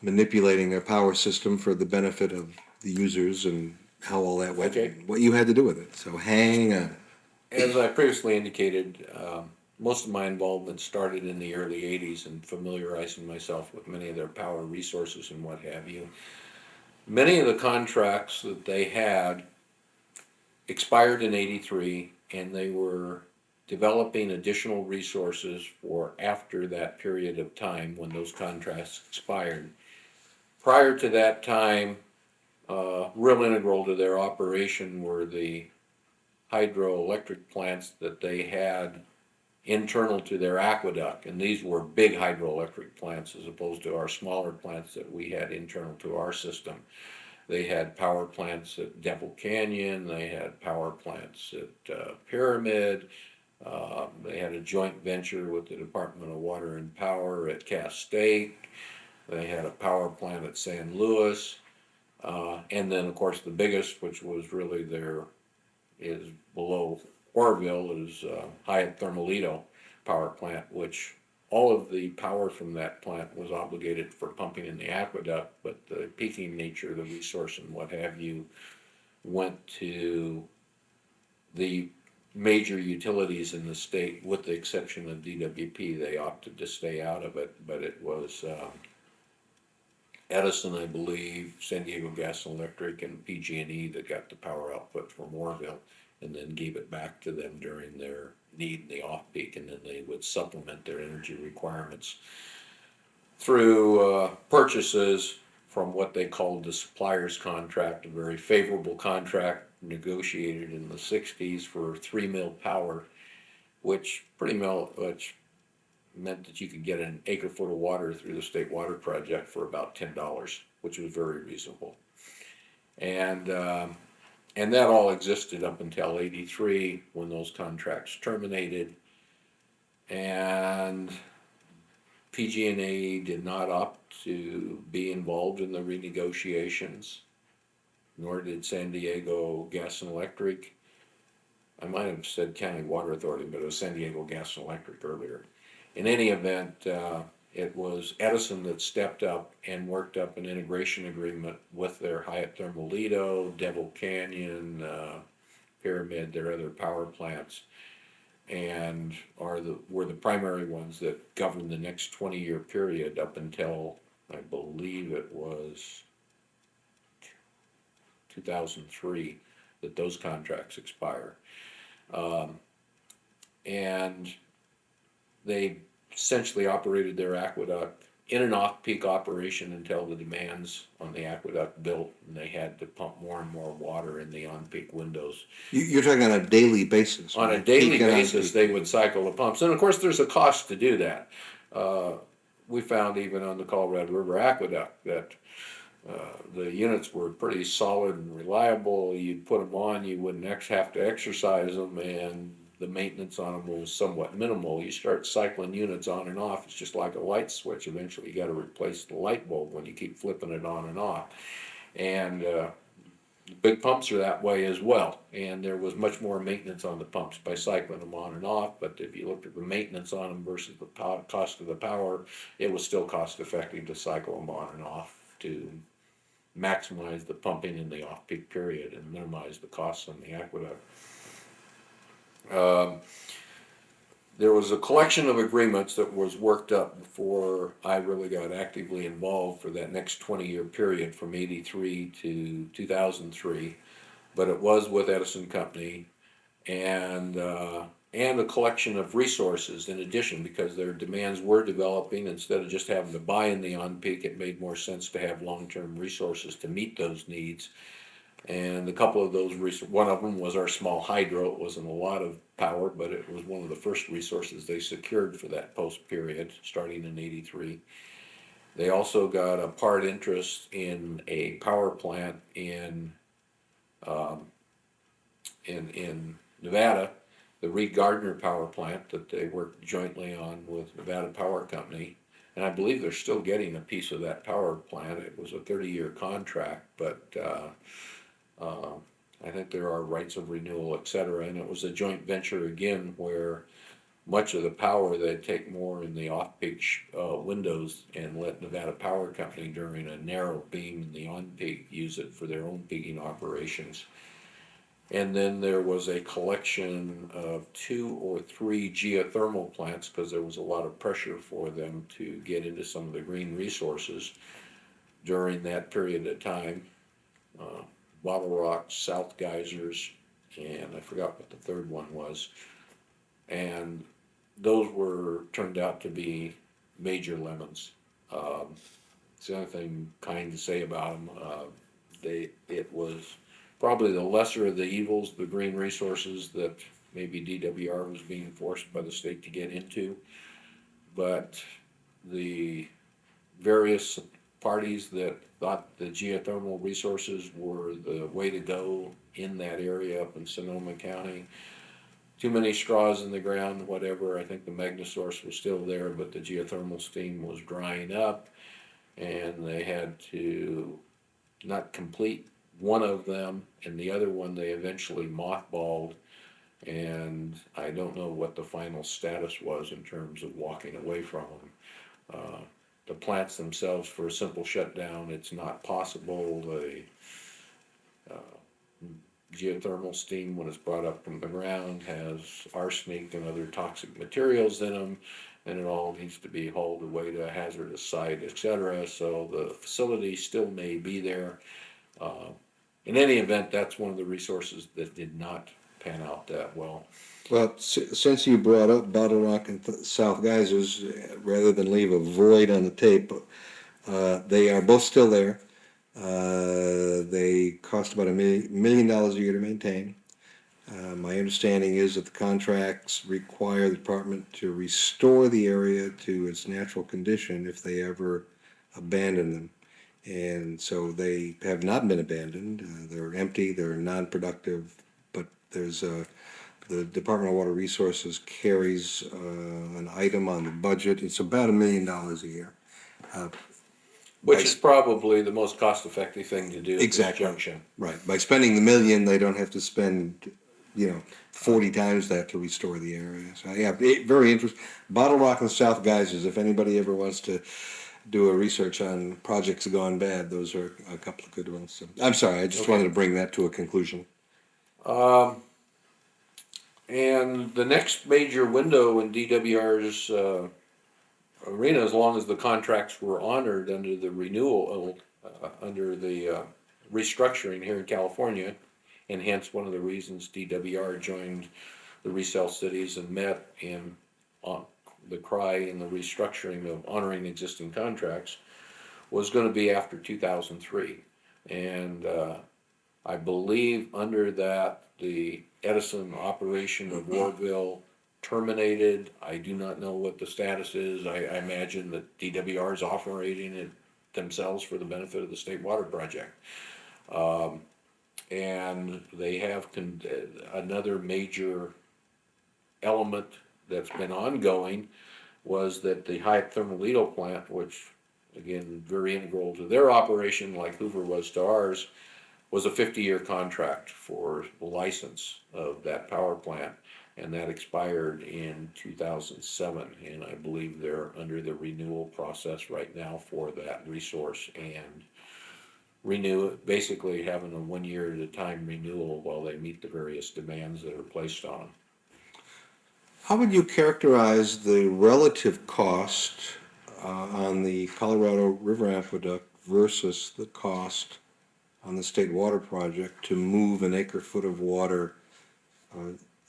manipulating their power system for the benefit of the users and how all that went, Okay. what you had to do with it. So hang on. As I previously indicated, most of my involvement started in the early '80s and familiarizing myself with many of their power resources and what have you. Many of the contracts that they had expired in '83, and they were developing additional resources for after that period of time when those contracts expired. Prior to that time, real integral to their operation were the hydroelectric plants that they had internal to their aqueduct, and these were big hydroelectric plants as opposed to our smaller plants that we had internal to our system. They had power plants at Devil Canyon, they had power plants at Pyramid, they had a joint venture with the Department of Water and Power at Cass State, they had a power plant at San Luis, and then of course the biggest, which was really is below Orville, is Hyatt Thermalito power plant, which all of the power from that plant was obligated for pumping in the aqueduct, but the peaking nature of the resource and what have you went to the major utilities in the state, with the exception of DWP. They opted to stay out of it, but it was Edison, I believe, San Diego Gas and Electric, and PG&E that got the power output from Orville, and then gave it back to them during their need in the off-peak, and then they would supplement their energy requirements through purchases from what they called the supplier's contract, a very favorable contract, negotiated in the '60s for 3 mil power, which meant that you could get an acre foot of water through the state water project for about $10, which was very reasonable. And and that all existed up until '83 when those contracts terminated. And PG&E did not opt to be involved in the renegotiations, nor did San Diego Gas and Electric. I might have said County Water Authority, but it was San Diego Gas and Electric earlier. In any event, it was Edison that stepped up and worked up an integration agreement with their Hyatt Thermal Lido, Devil Canyon, Pyramid, their other power plants, and were the primary ones that governed the next 20-year period up until, I believe it was 2003 that those contracts expire. And they essentially operated their aqueduct in an off-peak operation until the demands on the aqueduct built, and they had to pump more and more water in the on-peak windows. You're talking on a daily basis. On a right? daily Peak and basis, on-peak. they would cycle the pumps, and of course, there's a cost to do that. We found even on the Colorado River Aqueduct that the units were pretty solid and reliable. You'd put them on, you wouldn't have to exercise them, and the maintenance on them was somewhat minimal. You start cycling units on and off, it's just like a light switch. Eventually, you got to replace the light bulb when you keep flipping it on and off. And big pumps are that way as well. And there was much more maintenance on the pumps by cycling them on and off. But if you looked at the maintenance on them versus the cost of the power, it was still cost effective to cycle them on and off to maximize the pumping in the off-peak period and minimize the costs on the aqueduct. There was a collection of agreements that was worked up before I really got actively involved for that next 20-year period from '83 to 2003, but it was with Edison Company, and a collection of resources in addition, because their demands were developing. Instead of just having to buy in the on-peak, it made more sense to have long-term resources to meet those needs. And a couple of those, one of them was our small hydro. It wasn't a lot of power, but it was one of the first resources they secured for that post period, starting in '83. They also got a part interest in a power plant in Nevada, the Reed Gardner power plant that they worked jointly on with Nevada Power Company. And I believe they're still getting a piece of that power plant. It was a 30-year contract, but I think there are rights of renewal, et cetera. And it was a joint venture again where much of the power they'd take more in the off-peak windows and let Nevada Power Company during a narrow beam in the on-peak use it for their own peaking operations. And then there was a collection of 2 or 3 geothermal plants, because there was a lot of pressure for them to get into some of the green resources during that period of time. Bottle Rock, South Geysers, and I forgot what the third one was. And those turned out to be major lemons. It's the only thing kind to say about them. It was probably the lesser of the evils, the green resources that maybe DWR was being forced by the state to get into. But the various parties that thought the geothermal resources were the way to go in that area up in Sonoma County. Too many straws in the ground, whatever. I think the Magnasource was still there, but the geothermal steam was drying up, and they had to not complete one of them, and the other one they eventually mothballed. And I don't know what the final status was in terms of walking away from them. The plants themselves, for a simple shutdown, it's not possible. The geothermal steam, when it's brought up from the ground, has arsenic and other toxic materials in them, and it all needs to be hauled away to a hazardous site, etc. So the facility still may be there. In any event, that's one of the resources that did not pan out that well. Well, since you brought up Bottle Rock and South Geysers, rather than leave a void on the tape, they are both still there. They cost about $1 million a year to maintain. My understanding is that the contracts require the department to restore the area to its natural condition if they ever abandon them. And so they have not been abandoned. They're empty, they're non-productive, but the Department of Water Resources carries an item on the budget. It's about $1 million a year. Which is probably the most cost-effective thing to do at this Exactly. junction. Right. By spending the million, they don't have to spend, 40 times that to restore the area. So, yeah, very interesting. Bottle Rock and South Geysers, if anybody ever wants to do a research on projects gone bad, those are a couple of good ones. So, I'm sorry, I just Okay. wanted to bring that to a conclusion. And the next major window in DWR's arena, as long as the contracts were honored under the renewal, under the restructuring here in California, and hence one of the reasons DWR joined the Resale Cities and met in on the cry in the restructuring of honoring existing contracts, was going to be after 2003. And I believe under that, the Edison operation of Warville terminated. I do not know what the status is. I imagine that DWR is operating it themselves for the benefit of the State Water Project. And they have another major element that's been ongoing was that the Hyatt Thermoledo plant, which again, very integral to their operation like Hoover was to ours, was a 50-year contract for the license of that power plant, and that expired in 2007. And I believe they're under the renewal process right now for that resource and renew it, basically having a 1 year at a time renewal while they meet the various demands that are placed on them. How would you characterize the relative cost on the Colorado River Aqueduct versus the cost on the State Water Project to move an acre-foot of water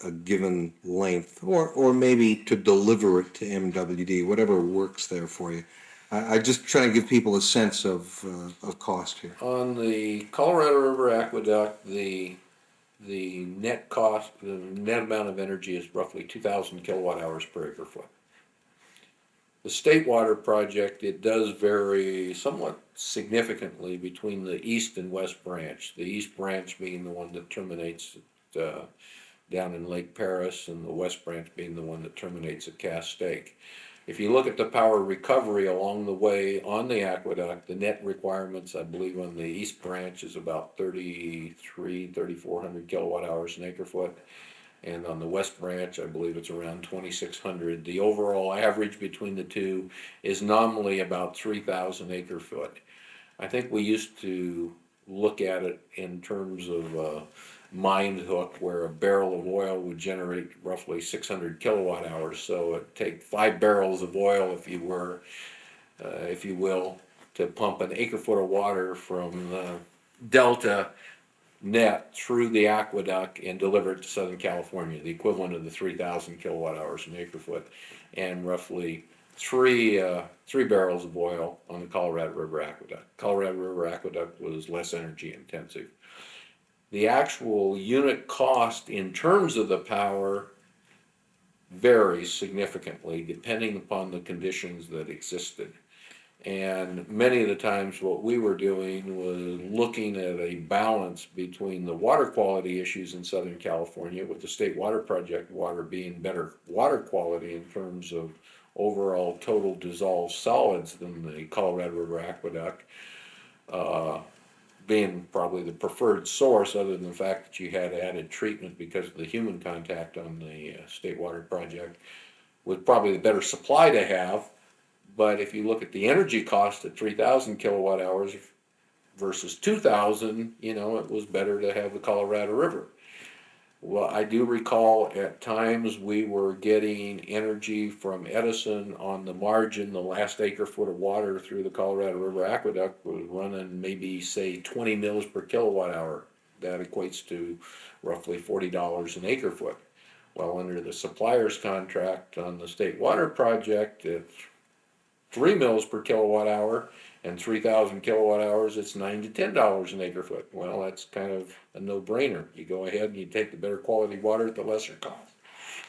a given length, or maybe to deliver it to MWD, whatever works there for you? I just try to give people a sense of cost here. On the Colorado River Aqueduct, the net cost, the net amount of energy is roughly 2,000 kilowatt hours per acre foot. The State Water Project, it does vary somewhat significantly between the east and west branch. The east branch being the one that terminates down in Lake Paris, and the west branch being the one that terminates at Cass Stake. If you look at the power recovery along the way on the aqueduct, the net requirements, I believe, on the east branch is about 3,400 kilowatt hours an acre foot. And on the west branch, I believe it's around 2,600. The overall average between the two is nominally about 3,000 acre foot. I think we used to look at it in terms of mined hook, where a barrel of oil would generate roughly 600 kilowatt hours. So it'd take 5 barrels of oil, if you will, to pump an acre foot of water from the delta net through the aqueduct and deliver it to Southern California, the equivalent of the 3,000 kilowatt hours an acre foot, and roughly three barrels of oil on the Colorado River Aqueduct. Colorado River Aqueduct was less energy intensive. The actual unit cost in terms of the power varies significantly depending upon the conditions that existed. And many of the times what we were doing was looking at a balance between the water quality issues in Southern California, with the State Water Project water being better water quality in terms of overall total dissolved solids than the Colorado River Aqueduct, being probably the preferred source, other than the fact that you had added treatment because of the human contact on the State Water Project, with probably the better supply to have. But if you look at the energy cost at 3,000 kilowatt hours versus 2,000, it was better to have the Colorado River. Well, I do recall at times we were getting energy from Edison on the margin. The last acre foot of water through the Colorado River Aqueduct was running maybe, say, 20 mils per kilowatt hour. That equates to roughly $40 an acre foot. Well, under the supplier's contract on the State Water Project, it's 3 mils per kilowatt hour and 3,000 kilowatt hours, it's $9 to $10 an acre foot. Well, that's kind of a no-brainer. You go ahead and you take the better quality water at the lesser cost,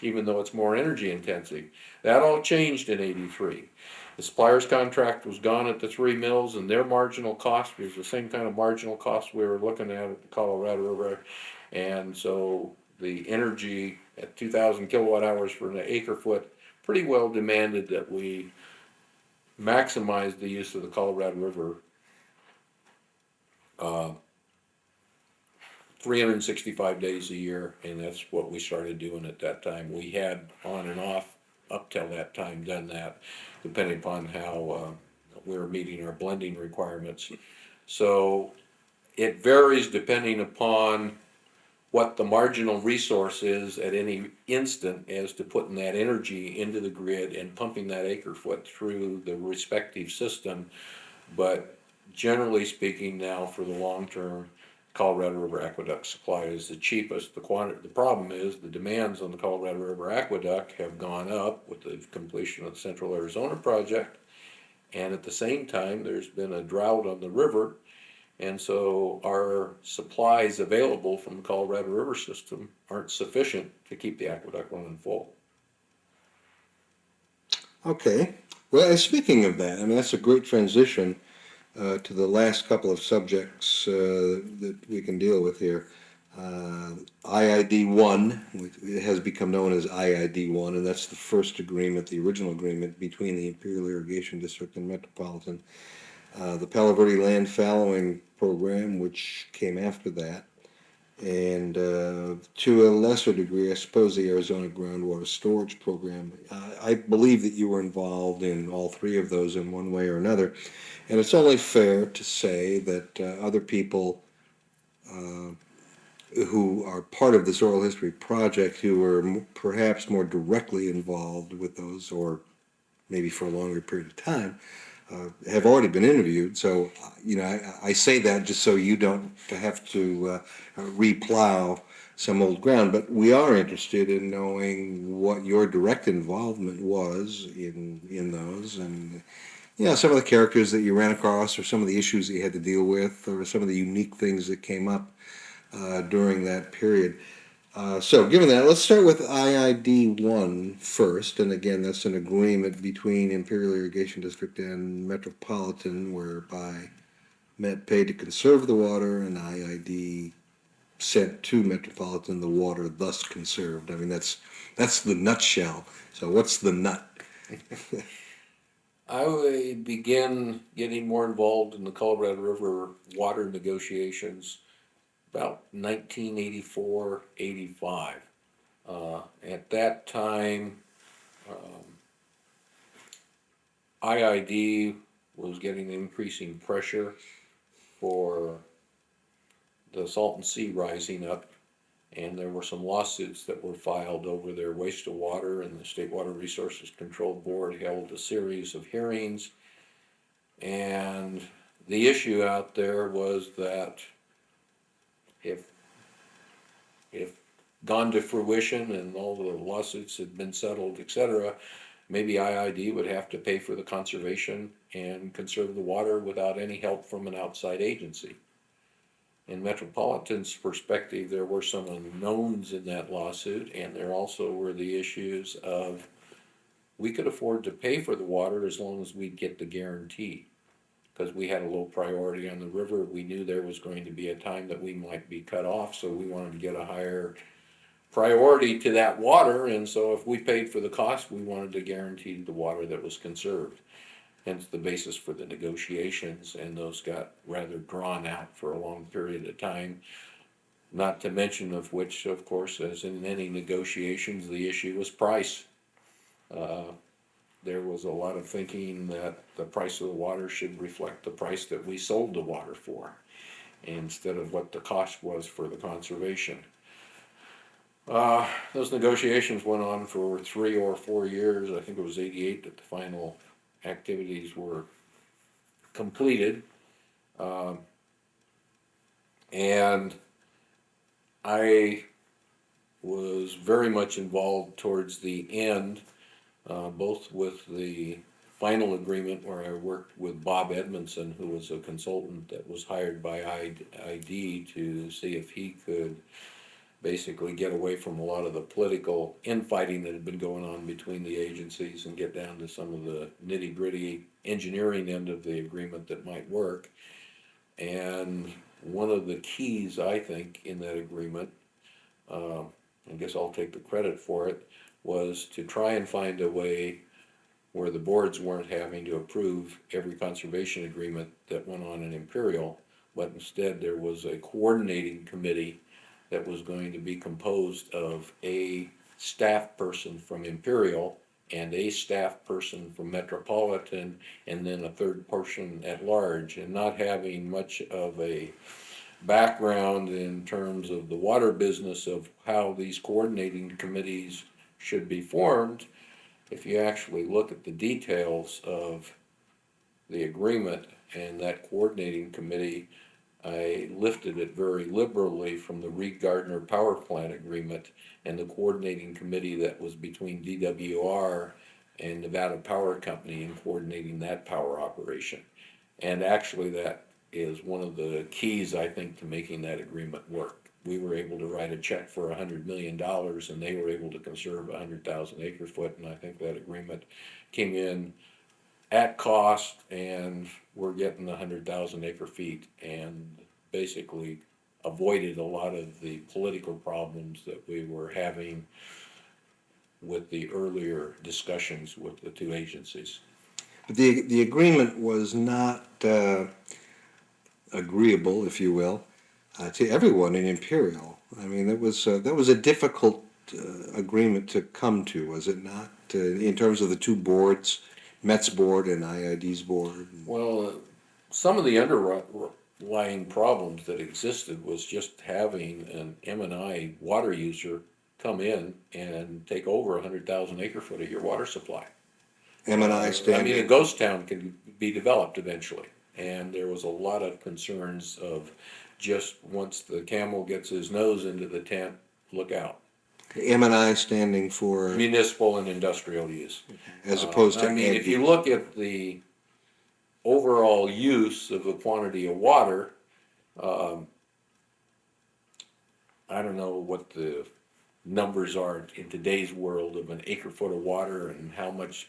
even though it's more energy intensive. That all changed in '83. The supplier's contract was gone at the 3 mills, and their marginal cost was the same kind of marginal cost we were looking at the Colorado River. And so the energy at 2,000 kilowatt hours for an acre foot pretty well demanded that we maximize the use of the Colorado River 365 days a year, and that's what we started doing at that time. We had on and off up till that time done that, depending upon how we were meeting our blending requirements. So it varies depending upon what the marginal resource is at any instant as to putting that energy into the grid and pumping that acre foot through the respective system. But generally speaking now, for the long term, Colorado River Aqueduct supply is the cheapest. The problem is the demands on the Colorado River Aqueduct have gone up with the completion of the Central Arizona project. And at the same time, there's been a drought on the river. And so our supplies available from the Colorado River system aren't sufficient to keep the aqueduct running full. Okay. Well, and speaking of that, I mean, that's a great transition to the last couple of subjects that we can deal with here. IID-1, it has become known as IID-1, and that's the first agreement, the original agreement between the Imperial Irrigation District and Metropolitan. The Palo Verde Land Fallowing Program, which came after that, and to a lesser degree, I suppose, the Arizona Groundwater Storage Program. I believe that you were involved in all three of those in one way or another, and it's only fair to say that other people who are part of this oral history project, who are perhaps more directly involved with those, or maybe for a longer period of time, have already been interviewed. So, I say that just so you don't have to replow some old ground. But we are interested in knowing what your direct involvement was in those, and some of the characters that you ran across, or some of the issues that you had to deal with, or some of the unique things that came up during that period. So given that, let's start with IID-1 first, and again, that's an agreement between Imperial Irrigation District and Metropolitan, whereby Met paid to conserve the water, and IID sent to Metropolitan the water thus conserved. I mean, that's the nutshell. So what's the nut? I began getting more involved in the Colorado River water negotiations about 1984, 85. At that time, IID was getting increasing pressure for the Salton Sea rising up, and there were some lawsuits that were filed over their waste of water, and the State Water Resources Control Board held a series of hearings. And the issue out there was that if gone to fruition and all the lawsuits had been settled, etc., maybe IID would have to pay for the conservation and conserve the water without any help from an outside agency. In Metropolitan's perspective, there were some unknowns in that lawsuit, and there also were the issues of we could afford to pay for the water as long as we'd get the guarantee. Because we had a low priority on the river, we knew there was going to be a time that we might be cut off, so we wanted to get a higher priority to that water, and so if we paid for the cost, we wanted to guarantee the water that was conserved. Hence the basis for the negotiations, and those got rather drawn out for a long period of time. Not to mention of which, of course, as in any negotiations, the issue was price. There was a lot of thinking that the price of the water should reflect the price that we sold the water for, instead of what the cost was for the conservation. Those negotiations went on for 3 or 4 years. I think it was '88 that the final activities were completed. And I was very much involved towards the end, both with the final agreement where I worked with Bob Edmondson, who was a consultant that was hired by ID to see if he could basically get away from a lot of the political infighting that had been going on between the agencies and get down to some of the nitty-gritty engineering end of the agreement that might work. And one of the keys, I think, in that agreement, I guess I'll take the credit for it, was to try and find a way where the boards weren't having to approve every conservation agreement that went on in Imperial, but instead there was a coordinating committee that was going to be composed of a staff person from Imperial and a staff person from Metropolitan, and then a third person at large, and not having much of a background in terms of the water business of how these coordinating committees should be formed. If you actually look at the details of the agreement and that coordinating committee, I lifted it very liberally from the Reed Gardner Power Plant Agreement and the coordinating committee that was between DWR and Nevada Power Company in coordinating that power operation. And actually that is one of the keys, I think, to making that agreement work. We were able to write a check for $100 million and they were able to conserve 100,000 acre foot, and I think that agreement came in at cost, and we're getting 100,000 acre feet and basically avoided a lot of the political problems that we were having with the earlier discussions with the two agencies. But the agreement was not agreeable, if you will, to everyone in Imperial. I mean, that was a difficult agreement to come to, was it not? In terms of the two boards, Met's board and IID's board. Well, some of the underlying problems that existed was just having an M&I water user come in and take over 100,000 acre foot of your water supply. M&I I standing. mean, a ghost town can be developed eventually, and there was a lot of concerns of just once the camel gets his nose into the tent, look out. M&I standing for, Municipal and industrial use. as opposed to I mean, if you ag. look at the overall use of the quantity of water, I don't know what the numbers are in today's world of an acre foot of water and how much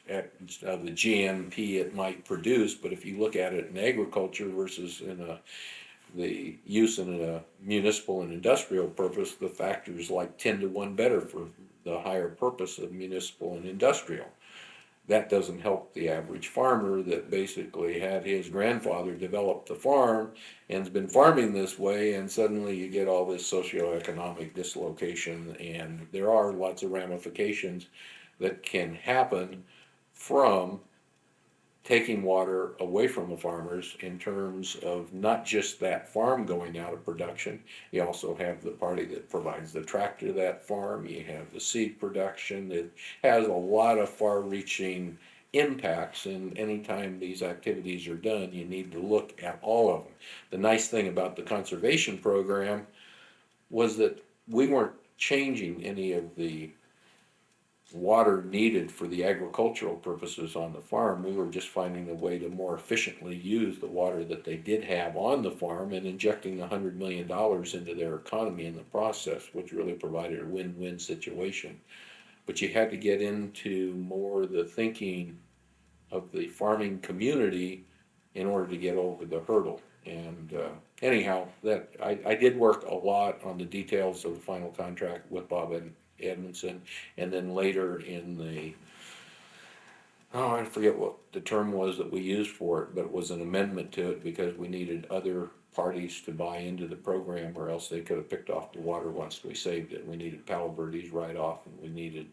of the GMP it might produce, but if you look at it in agriculture versus in the use in a municipal and industrial purpose, the factor is like 10 to 1 better for the higher purpose of municipal and industrial. That doesn't help the average farmer that basically had his grandfather develop the farm and's been farming this way, and suddenly you get all this socioeconomic dislocation, and there are lots of ramifications that can happen from taking water away from the farmers in terms of not just that farm going out of production. You also have the party that provides the tractor to that farm. You have the seed production. It has a lot of far-reaching impacts, and anytime these activities are done, you need to look at all of them. The nice thing about the conservation program was that we weren't changing any of the water needed for the agricultural purposes on the farm. We were just finding a way to more efficiently use the water that they did have on the farm and injecting $100 million into their economy in the process, which really provided a win-win situation. But you had to get into more the thinking of the farming community in order to get over the hurdle. And anyhow, that I did work a lot on the details of the final contract with Bob Edmondson, and then later in the, I forget what the term was that we used for it, but it was an amendment to it because we needed other parties to buy into the program, or else they could have picked off the water once we saved it. We needed Palo Verde's write-off, and we needed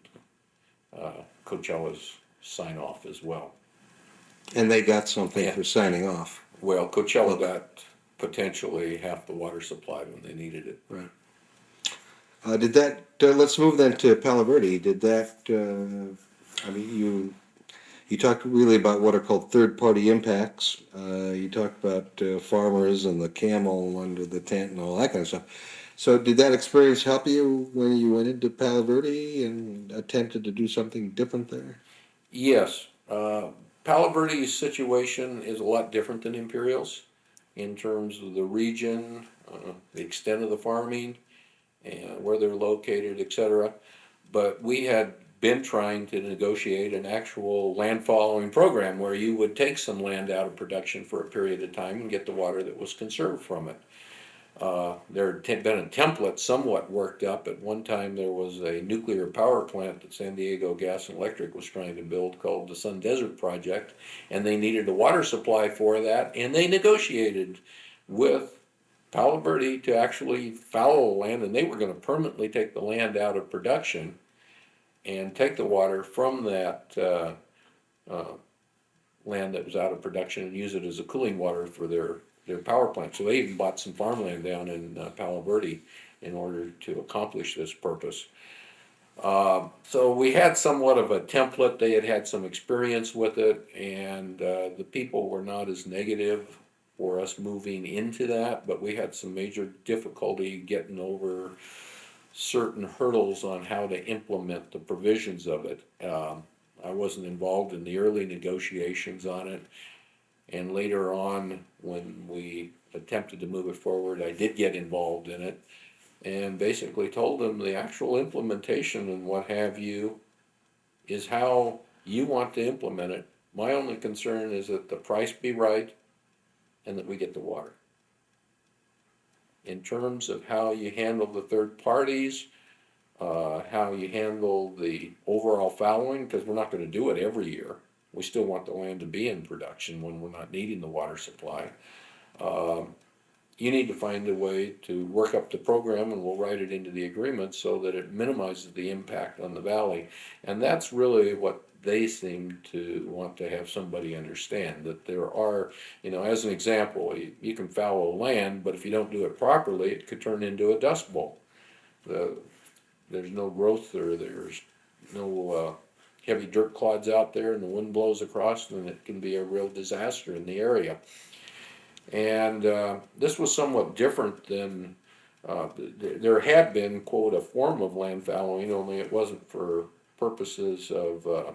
Coachella's sign-off as well. And they got something Yeah. for signing off. Well, Coachella got potentially half the water supply when they needed it. Right. Did that, let's move then to Palo Verde. Did that, I mean, you talked really about what are called third-party impacts. You talked about farmers and the camel under the tent and all that kind of stuff. So did that experience help you when you went into Palo Verde and attempted to do something different there? Yes, Palo Verde's situation is a lot different than Imperial's in terms of the region, the extent of the farming, and where they're located, et cetera. But we had been trying to negotiate an actual land following program where you would take some land out of production for a period of time and get the water that was conserved from it. There had been a template somewhat worked up. At one time, there was a nuclear power plant that San Diego Gas and Electric was trying to build called the Sun Desert Project, and they needed a water supply for that, and they negotiated with Palo Verde to actually fallow land, and they were going to permanently take the land out of production and take the water from that land that was out of production and use it as a cooling water for their power plant. So they even bought some farmland down in Palo Verde in order to accomplish this purpose. So we had somewhat of a template. They had had some experience with it, and the people were not as negative for us moving into that, but we had some major difficulty getting over certain hurdles on how to implement the provisions of it. I wasn't involved in the early negotiations on it. And later on, when we attempted to move it forward, I did get involved in it and basically told them the actual implementation and what have you is how you want to implement it. My only concern is that the price be right and that we get the water. In terms of how you handle the third parties, how you handle the overall fallowing, because we're not going to do it every year. We still want the land to be in production when we're not needing the water supply. You need to find a way to work up the program, and we'll write it into the agreement so that it minimizes the impact on the valley. And that's really what they seem to want to have somebody understand, that there are, as an example, you can fallow land, but if you don't do it properly, it could turn into a dust bowl. There's no growth there, there's no heavy dirt clods out there, and the wind blows across, and it can be a real disaster in the area. And this was somewhat different than, there had been, quote, a form of land fallowing, only it wasn't for purposes of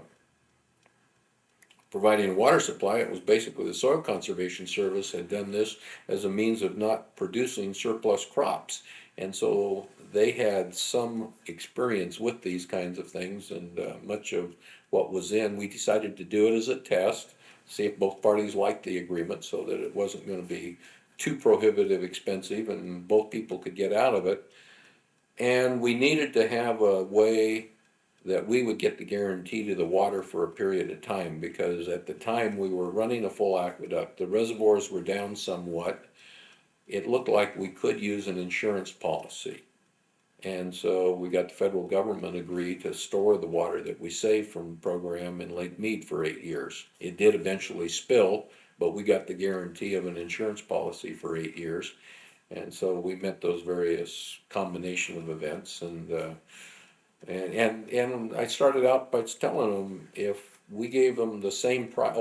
providing a water supply. It was basically the Soil Conservation Service had done this as a means of not producing surplus crops. And so they had some experience with these kinds of things, and much of what was we decided to do it as a test, see if both parties liked the agreement so that it wasn't going to be too prohibitive expensive and both people could get out of it. And we needed to have a way that we would get the guarantee to the water for a period of time, because at the time we were running a full aqueduct, the reservoirs were down somewhat. It looked like we could use an insurance policy. And so we got the federal government agree to store the water that we saved from the program in Lake Mead for 8 years. It did eventually spill, but we got the guarantee of an insurance policy for 8 years. And so we met those various combination of events, and I started out by telling them if we gave them the same price,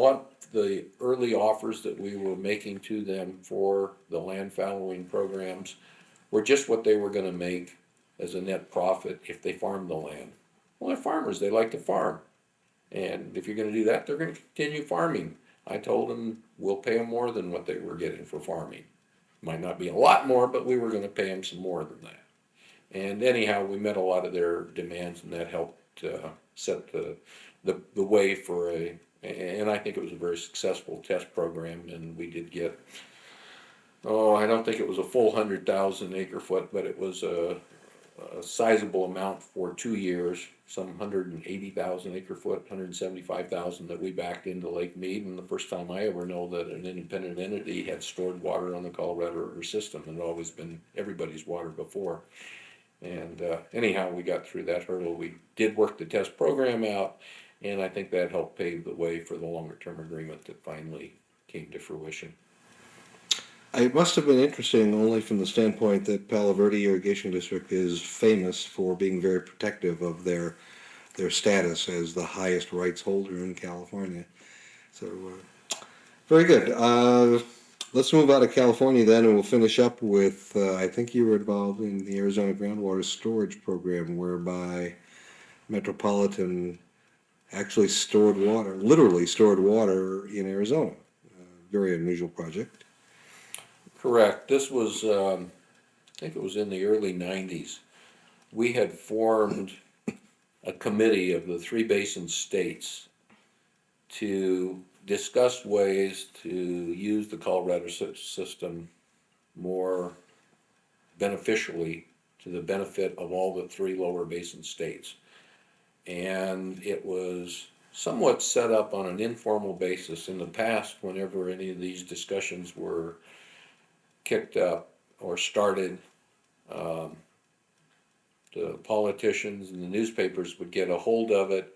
the early offers that we were making to them for the land fallowing programs were just what they were going to make as a net profit if they farmed the land. Well, they're farmers, they like to farm. And if you're going to do that, they're going to continue farming. I told them we'll pay them more than what they were getting for farming. Might not be a lot more, but we were going to pay them some more than that. And anyhow, we met a lot of their demands, and that helped set the way for and I think it was a very successful test program, and we did get, I don't think it was a full 100,000 acre foot, but it was a sizable amount for 2 years, some 180,000 acre foot, 175,000 that we backed into Lake Mead, and the first time I ever know that an independent entity had stored water on the Colorado River system. It had always been everybody's water before. And anyhow, we got through that hurdle. We did work the test program out, and I think that helped pave the way for the longer term agreement that finally came to fruition. It must have been interesting only from the standpoint that Palo Verde Irrigation District is famous for being very protective of their status as the highest rights holder in California. So, very good. Let's move out of California then, and we'll finish up with, I think you were involved in the Arizona Groundwater Storage Program, whereby Metropolitan actually stored water, literally stored water in Arizona. Very unusual project. Correct. This was, I think it was in the early nineties. We had formed a committee of the three basin states to discuss ways to use the Colorado system more beneficially to the benefit of all the three lower basin states. And it was somewhat set up on an informal basis. In the past, whenever any of these discussions were kicked up or started, the politicians and the newspapers would get a hold of it,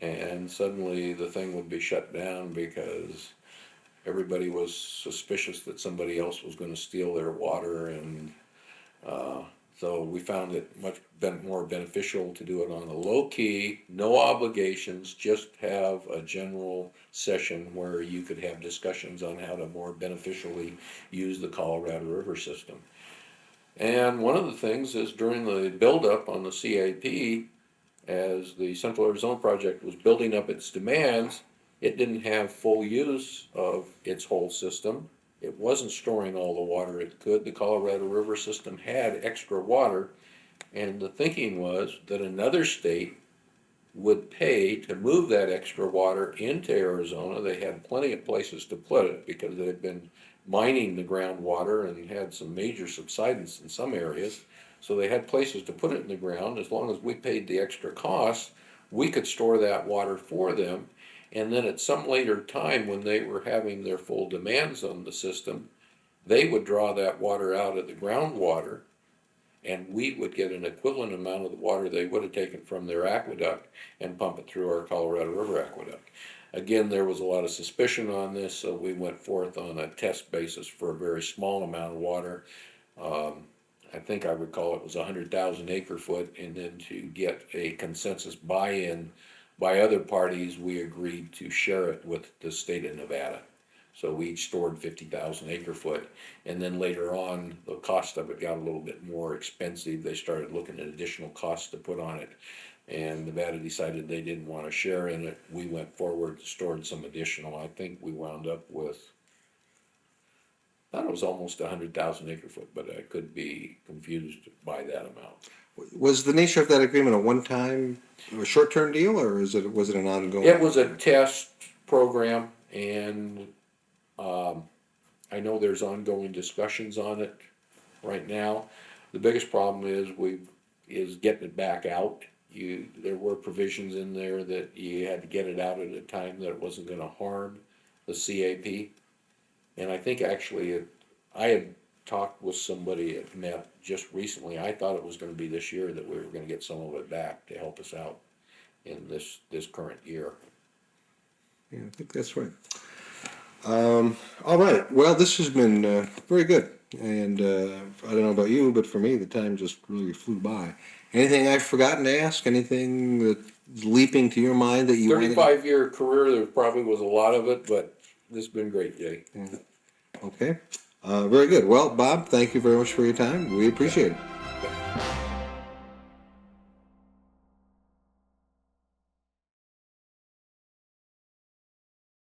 and suddenly the thing would be shut down because everybody was suspicious that somebody else was going to steal their water, and so we found it much more beneficial to do it on a low key, no obligations, just have a general session where you could have discussions on how to more beneficially use the Colorado River system. And one of the things is during the buildup on the CIP, as the Central Arizona Project was building up its demands, it didn't have full use of its whole system. It wasn't storing all the water it could. The Colorado River system had extra water, and the thinking was that another state would pay to move that extra water into Arizona. They had plenty of places to put it because they had been mining the groundwater and had some major subsidence in some areas. So they had places to put it in the ground. As long as we paid the extra cost, we could store that water for them. And then at some later time, when they were having their full demands on the system, they would draw that water out of the groundwater, and we would get an equivalent amount of the water they would have taken from their aqueduct and pump it through our Colorado River aqueduct. Again, there was a lot of suspicion on this, so we went forth on a test basis for a very small amount of water. I think I recall it was 100,000 acre foot, and then to get a consensus buy-in by other parties, we agreed to share it with the state of Nevada. So we each stored 50,000 acre foot, and then later on, the cost of it got a little bit more expensive. They started looking at additional costs to put on it, and Nevada decided they didn't want to share in it. We went forward, stored some additional. I think we wound up with, I thought it was almost 100,000 acre foot, but I could be confused by that amount. Was the nature of that agreement a one-time, a short-term deal, or was it an ongoing? It was a test program, and I know there's ongoing discussions on it right now. The biggest problem is getting it back out. There were provisions in there that you had to get it out at a time that it wasn't going to harm the CAP. And I think actually I had talked with somebody at MET just recently. I thought it was going to be this year that we were going to get some of it back to help us out in this current year. Yeah, I think that's right. All right. Well, this has been very good. And I don't know about you, but for me, the time just really flew by. Anything I've forgotten to ask? Anything that's leaping to your mind that you 35-year career, there probably was a lot of it, but this has been great, Jay. Yeah. Okay. Very good. Well, Bob, thank you very much for your time. We appreciate it.